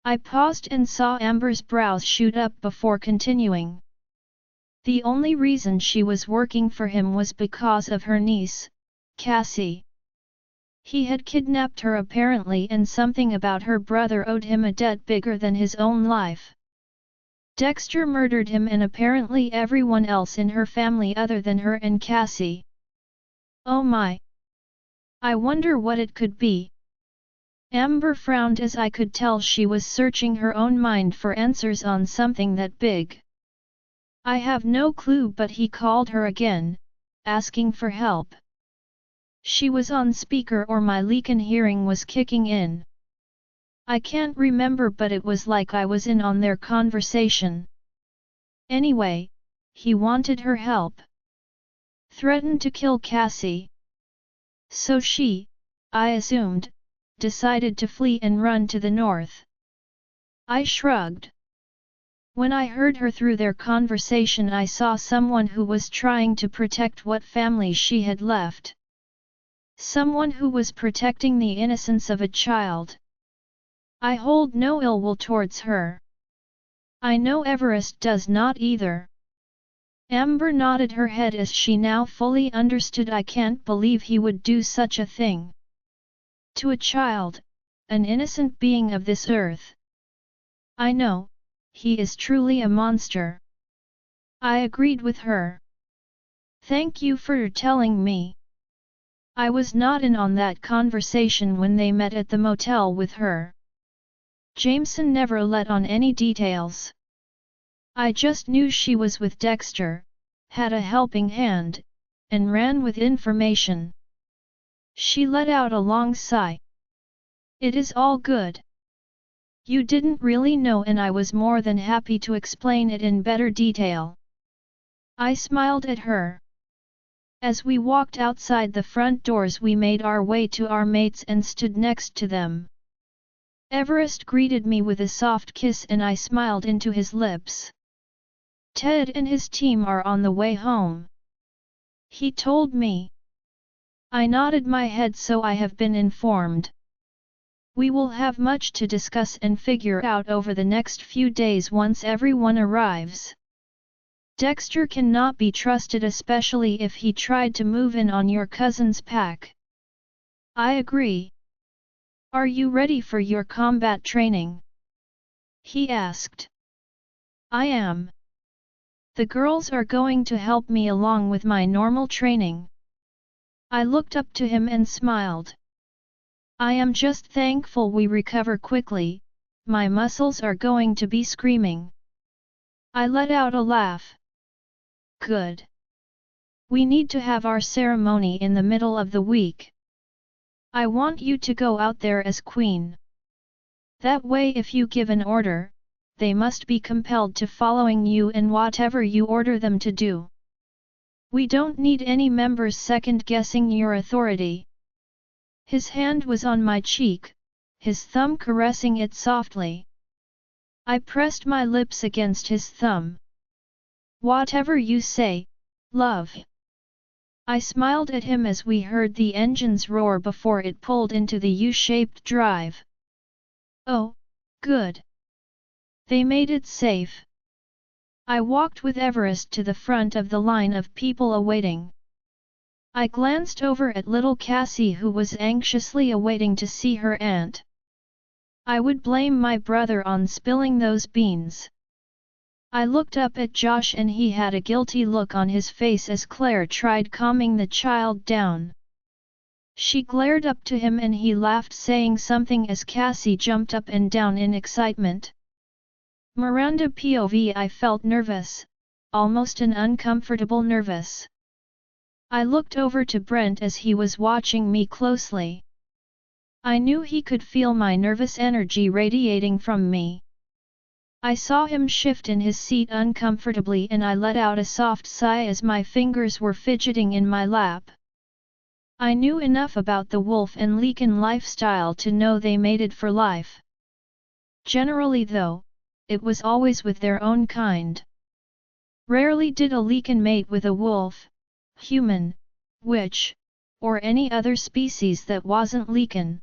I paused and saw Amber's brows shoot up before continuing. The only reason she was working for him was because of her niece, Cassie. He had kidnapped her apparently, and something about her brother owed him a debt bigger than his own life. Dexter murdered him and apparently everyone else in her family other than her and Cassie. Oh my! I wonder what it could be. Amber frowned as I could tell she was searching her own mind for answers on something that big. I have no clue, but he called her again, asking for help. She was on speaker or my leakin hearing was kicking in. I can't remember, but it was like I was in on their conversation. Anyway, he wanted her help. Threatened to kill Cassie. So she, I assumed, decided to flee and run to the north. I shrugged. When I heard her through their conversation I saw someone who was trying to protect what family she had left. Someone who was protecting the innocence of a child. I hold no ill will towards her. I know Everest does not either. Amber nodded her head as she now fully understood. I can't believe he would do such a thing. To a child, an innocent being of this earth. I know, he is truly a monster. I agreed with her. Thank you for telling me. I was not in on that conversation when they met at the motel with her. Jameson never let on any details. I just knew she was with Dexter, had a helping hand, and ran with information. She let out a long sigh. It is all good. You didn't really know, and I was more than happy to explain it in better detail. I smiled at her. As we walked outside the front doors we made our way to our mates and stood next to them. Everest greeted me with a soft kiss and I smiled into his lips. Ted and his team are on the way home. He told me. I nodded my head, so I have been informed. We will have much to discuss and figure out over the next few days once everyone arrives. Dexter cannot be trusted, especially if he tried to move in on your cousin's pack. I agree. Are you ready for your combat training? He asked. I am. The girls are going to help me along with my normal training. I looked up to him and smiled. I am just thankful we recover quickly, my muscles are going to be screaming. I let out a laugh. Good. We need to have our ceremony in the middle of the week. I want you to go out there as queen. That way if you give an order, they must be compelled to following you and whatever you order them to do. We don't need any members second-guessing your authority. His hand was on my cheek, his thumb caressing it softly. I pressed my lips against his thumb. Whatever you say, love. I smiled at him as we heard the engine's roar before it pulled into the U-shaped drive. Oh, good. They made it safe. I walked with Everest to the front of the line of people awaiting. I glanced over at little Cassie, who was anxiously awaiting to see her aunt. I would blame my brother on spilling those beans. I looked up at Josh and he had a guilty look on his face as Claire tried calming the child down. She glared up to him and he laughed, saying something as Cassie jumped up and down in excitement. Miranda POV. I felt nervous, almost an uncomfortable nervous. I looked over to Brent as he was watching me closely. I knew he could feel my nervous energy radiating from me. I saw him shift in his seat uncomfortably and I let out a soft sigh as my fingers were fidgeting in my lap. I knew enough about the wolf and Lycan lifestyle to know they mated for life. Generally though, it was always with their own kind. Rarely did a Lycan mate with a wolf, human, witch, or any other species that wasn't Lycan.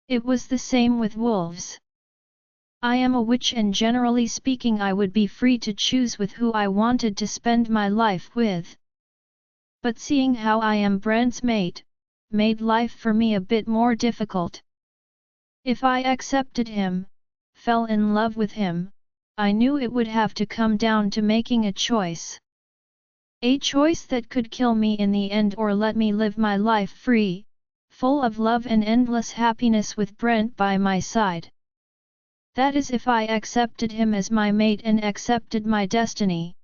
It was the same with wolves. I am a witch and generally speaking I would be free to choose with who I wanted to spend my life with. But seeing how I am Brent's mate, made life for me a bit more difficult. If I accepted him, fell in love with him, I knew it would have to come down to making a choice. A choice that could kill me in the end or let me live my life free, full of love and endless happiness with Brent by my side. That is if I accepted him as my mate and accepted my destiny.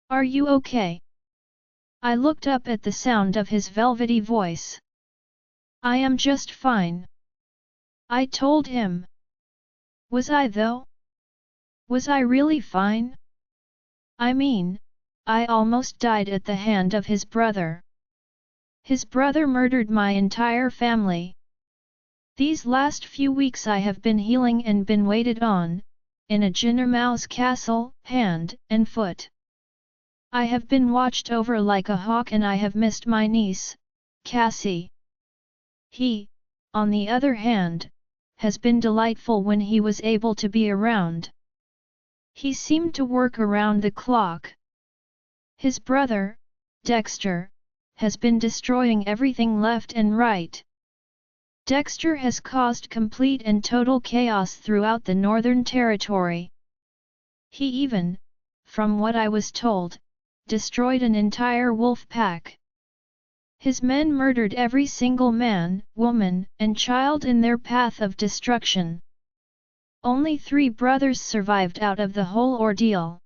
Are you okay? I looked up at the sound of his velvety voice. I am just fine. I told him. Was I though? Was I really fine? I mean, I almost died at the hand of his brother. His brother murdered my entire family. These last few weeks I have been healing and been waited on, in a Jinnermau's castle, hand and foot. I have been watched over like a hawk and I have missed my niece, Cassie. He, on the other hand, has been delightful when he was able to be around. He seemed to work around the clock. His brother, Dexter, has been destroying everything left and right. Dexter has caused complete and total chaos throughout the Northern Territory. He even, from what I was told, destroyed an entire wolf pack. His men murdered every single man, woman, and child in their path of destruction. Only 3 brothers survived out of the whole ordeal.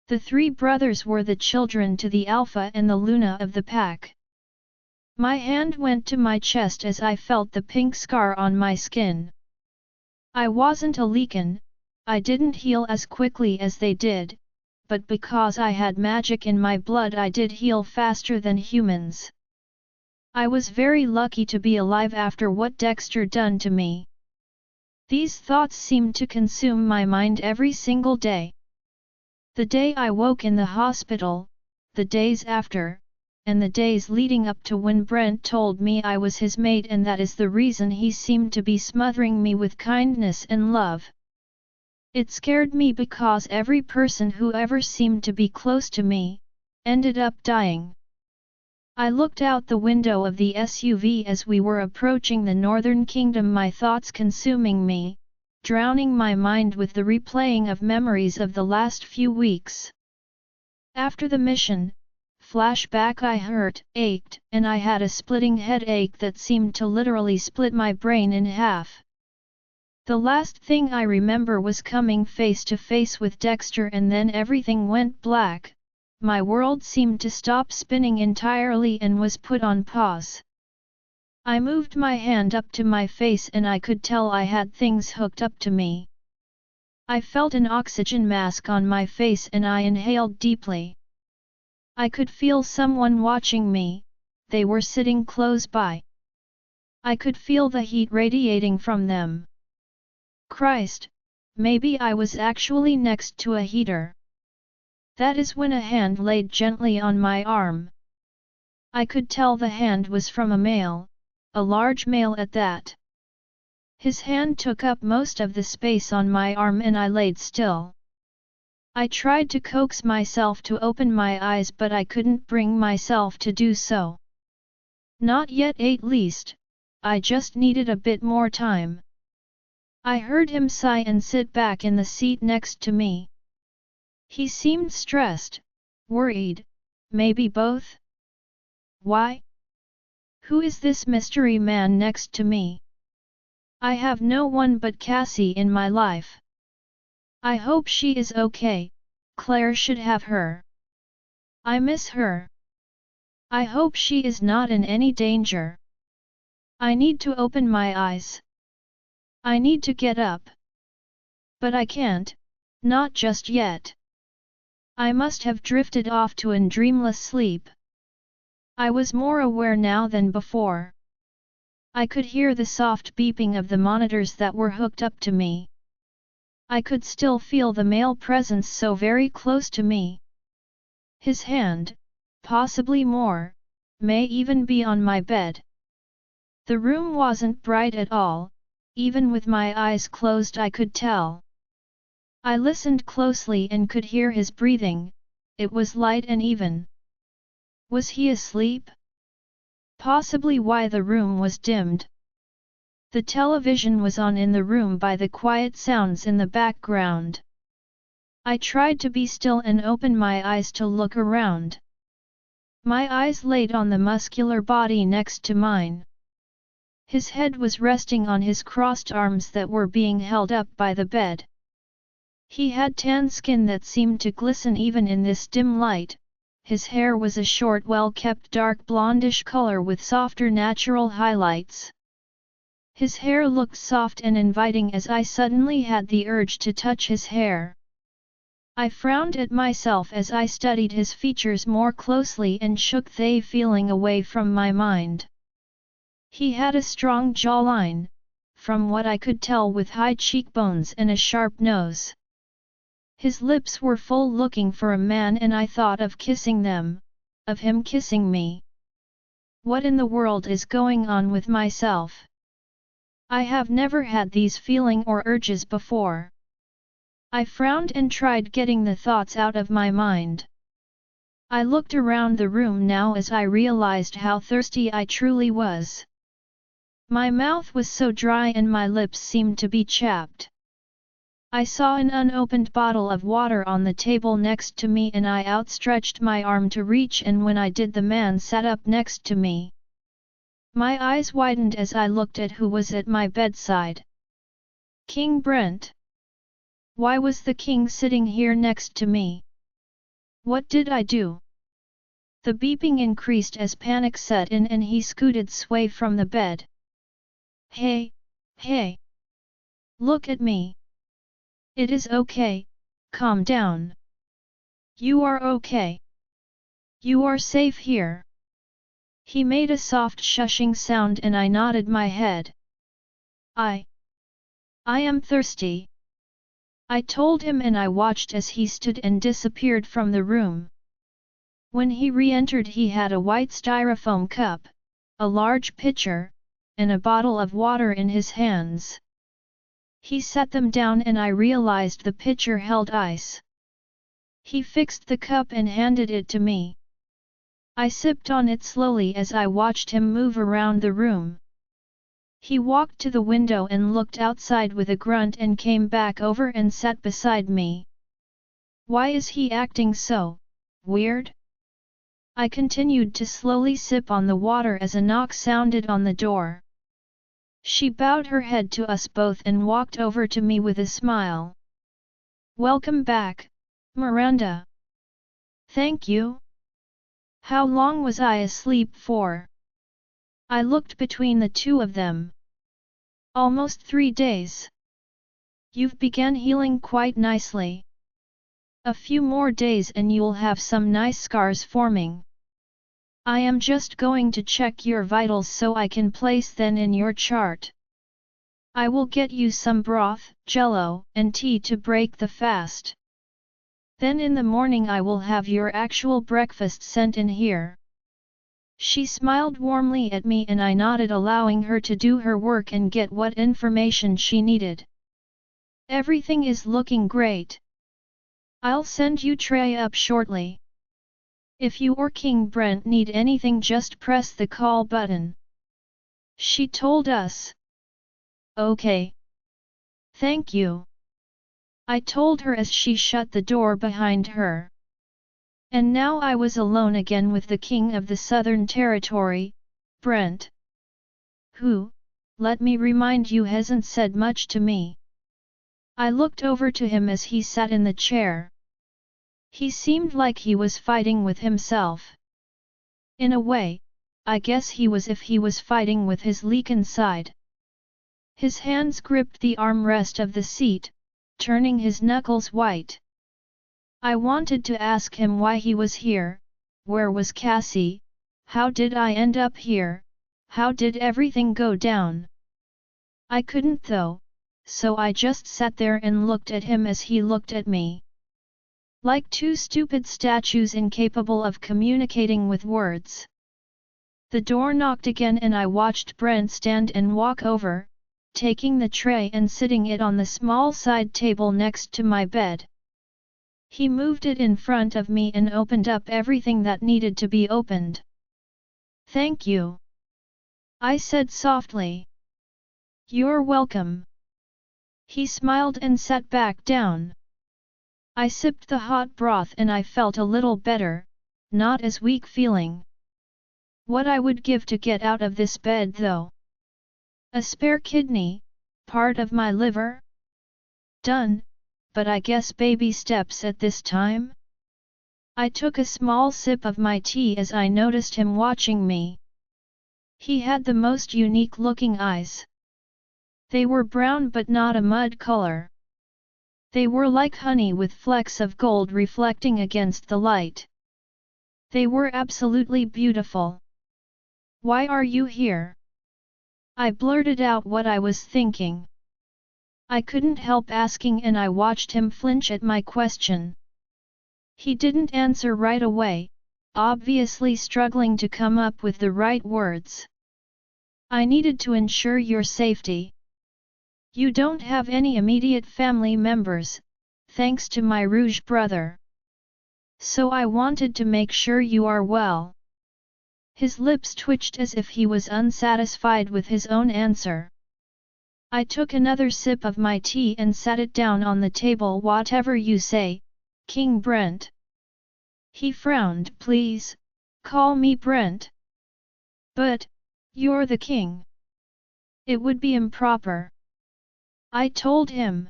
The 3 brothers were the children to the Alpha and the Luna of the pack. My hand went to my chest as I felt the pink scar on my skin. I wasn't a Lycan, I didn't heal as quickly as they did, but because I had magic in my blood I did heal faster than humans. I was very lucky to be alive after what Dexter done to me. These thoughts seemed to consume my mind every single day. The day I woke in the hospital, the days after, and the days leading up to when Brent told me I was his mate and that is the reason he seemed to be smothering me with kindness and love. It scared me because every person who ever seemed to be close to me, ended up dying. I looked out the window of the SUV as we were approaching the Northern Kingdom, my thoughts consuming me, drowning my mind with the replaying of memories of the last few weeks. After the mission, flashback, I hurt, ached, and I had a splitting headache that seemed to literally split my brain in half. The last thing I remember was coming face to face with Dexter and then everything went black. My world seemed to stop spinning entirely and was put on pause. I moved my hand up to my face and I could tell I had things hooked up to me. I felt an oxygen mask on my face and I inhaled deeply. I could feel someone watching me, they were sitting close by. I could feel the heat radiating from them. Christ, maybe I was actually next to a heater. That is when a hand laid gently on my arm. I could tell the hand was from a male, a large male at that. His hand took up most of the space on my arm and I laid still. I tried to coax myself to open my eyes but I couldn't bring myself to do so. Not yet at least, I just needed a bit more time. I heard him sigh and sit back in the seat next to me. He seemed stressed, worried, maybe both. Why? Who is this mystery man next to me? I have no one but Cassie in my life. I hope she is okay, Claire should have her. I miss her. I hope she is not in any danger. I need to open my eyes. I need to get up. But I can't, not just yet. I must have drifted off to an dreamless sleep. I was more aware now than before. I could hear the soft beeping of the monitors that were hooked up to me. I could still feel the male presence so very close to me. His hand, possibly more, may even be on my bed. The room wasn't bright at all, even with my eyes closed I could tell. I listened closely and could hear his breathing, it was light and even. Was he asleep? Possibly why the room was dimmed. The television was on in the room by the quiet sounds in the background. I tried to be still and open my eyes to look around. My eyes laid on the muscular body next to mine. His head was resting on his crossed arms that were being held up by the bed. He had tan skin that seemed to glisten even in this dim light. His hair was a short, well-kept dark blondish color with softer natural highlights. His hair looked soft and inviting as I suddenly had the urge to touch his hair. I frowned at myself as I studied his features more closely and shook the feeling away from my mind. He had a strong jawline, from what I could tell, with high cheekbones and a sharp nose. His lips were full, looking for a man, and I thought of kissing them, of him kissing me. What in the world is going on with myself? I have never had these feelings or urges before. I frowned and tried getting the thoughts out of my mind. I looked around the room now as I realized how thirsty I truly was. My mouth was so dry and my lips seemed to be chapped. I saw an unopened bottle of water on the table next to me and I outstretched my arm to reach, and when I did the man sat up next to me. My eyes widened as I looked at who was at my bedside. King Brent. Why was the king sitting here next to me? What did I do? The beeping increased as panic set in and he scooted sway from the bed. Hey, hey! Look at me! It is okay, calm down. You are okay. You are safe here. He made a soft shushing sound and I nodded my head. I am thirsty. I told him, and I watched as he stood and disappeared from the room. When he re-entered he had a white styrofoam cup, a large pitcher, and a bottle of water in his hands. He set them down and I realized the pitcher held ice. He fixed the cup and handed it to me. I sipped on it slowly as I watched him move around the room. He walked to the window and looked outside with a grunt and came back over and sat beside me. Why is he acting so weird? I continued to slowly sip on the water as a knock sounded on the door. She bowed her head to us both and walked over to me with a smile. Welcome back, Miranda. Thank you. How long was I asleep for? I looked between the two of them. Almost 3 days. You've begun healing quite nicely. A few more days and you'll have some nice scars forming. I am just going to check your vitals so I can place them in your chart. I will get you some broth, jello, and tea to break the fast. Then in the morning I will have your actual breakfast sent in here. She smiled warmly at me and I nodded, allowing her to do her work and get what information she needed. Everything is looking great. I'll send you tray up shortly. If you or King Brent need anything, just press the call button. She told us. Okay. Thank you. I told her as she shut the door behind her. And now I was alone again with the King of the Southern Territory, Brent. Who, let me remind you, hasn't said much to me. I looked over to him as he sat in the chair. He seemed like he was fighting with himself. In a way, I guess he was fighting with his leak inside. His hands gripped the armrest of the seat, turning his knuckles white. I wanted to ask him why he was here, where was Cassie, how did I end up here, how did everything go down? I couldn't though, so I just sat there and looked at him as he looked at me. Like two stupid statues incapable of communicating with words. The door knocked again and I watched Brent stand and walk over, taking the tray and sitting it on the small side table next to my bed. He moved it in front of me and opened up everything that needed to be opened. "Thank you," I said softly. "You're welcome." He smiled and sat back down. I sipped the hot broth and I felt a little better, not as weak feeling. What I would give to get out of this bed though. A spare kidney, part of my liver? Done, but I guess baby steps at this time? I took a small sip of my tea as I noticed him watching me. He had the most unique looking eyes. They were brown but not a mud color. They were like honey with flecks of gold reflecting against the light. They were absolutely beautiful. "Why are you here?" I blurted out what I was thinking. I couldn't help asking and I watched him flinch at my question. He didn't answer right away, obviously struggling to come up with the right words. "I needed to ensure your safety. You don't have any immediate family members, thanks to my Rouge brother. So I wanted to make sure you are well." His lips twitched as if he was unsatisfied with his own answer. I took another sip of my tea and sat it down on the table. "Whatever you say, King Brent." He frowned. "Please, call me Brent." "But, you're the king. It would be improper," I told him.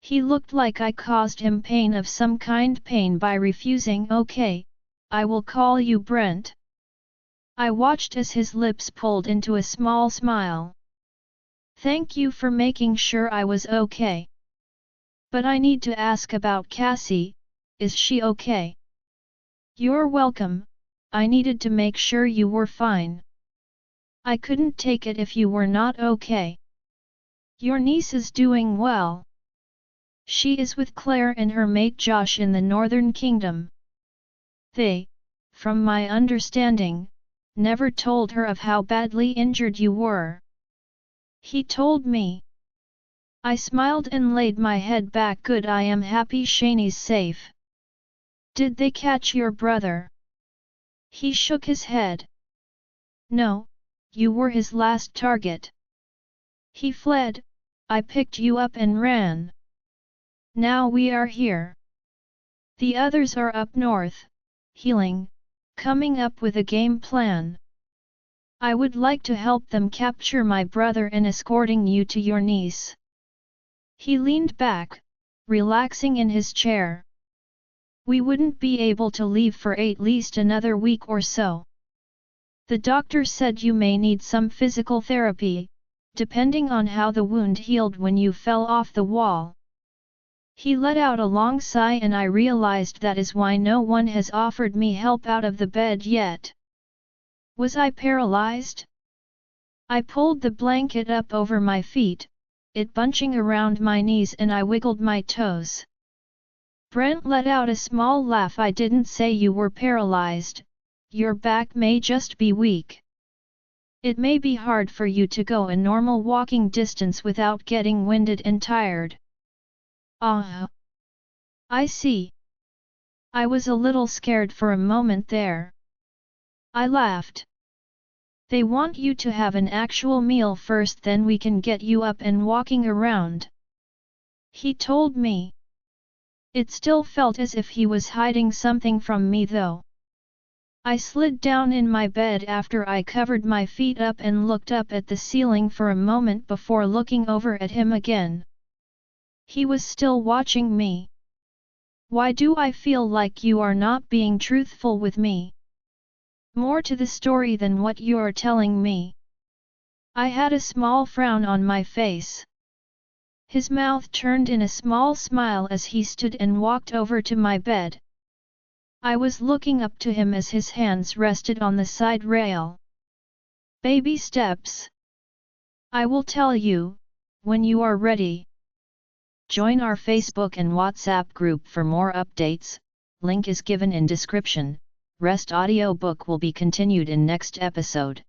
He looked like I caused him pain of some kind, pain by refusing. "Okay, I will call you Brent." I watched as his lips pulled into a small smile. "Thank you for making sure I was okay. But I need to ask about Cassie, is she okay?" "You're welcome, I needed to make sure you were fine. I couldn't take it if you were not okay. Your niece is doing well. She is with Claire and her mate Josh in the Northern Kingdom. They, from my understanding, never told her of how badly injured you were." He told me. I smiled and laid my head back. "Good, I am happy Shani's safe." "Did they catch your brother?" He shook his head. "No, you were his last target. He fled, I picked you up and ran. Now we are here. The others are up north, healing, coming up with a game plan. I would like to help them capture my brother and escorting you to your niece." He leaned back, relaxing in his chair. "We wouldn't be able to leave for at least another week or so. The doctor said you may need some physical therapy, depending on how the wound healed when you fell off the wall." He let out a long sigh and I realized that is why no one has offered me help out of the bed yet. Was I paralyzed? I pulled the blanket up over my feet, it bunching around my knees, and I wiggled my toes. Brent let out a small laugh. "I didn't say you were paralyzed, your back may just be weak. It may be hard for you to go a normal walking distance without getting winded and tired." "Ah, I see." I was a little scared for a moment there. I laughed. "They want you to have an actual meal first, then we can get you up and walking around," he told me. It still felt as if he was hiding something from me though. I slid down in my bed after I covered my feet up and looked up at the ceiling for a moment before looking over at him again. He was still watching me. "Why do I feel like you are not being truthful with me?" more to the story than what you're telling me." I had a small frown on my face. His mouth turned in a small smile as he stood and walked over to my bed. I was looking up to him as his hands rested on the side rail. "Baby steps. I will tell you, when you are ready." Join our Facebook and WhatsApp group for more updates, link is given in description. Rest audiobook will be continued in next episode.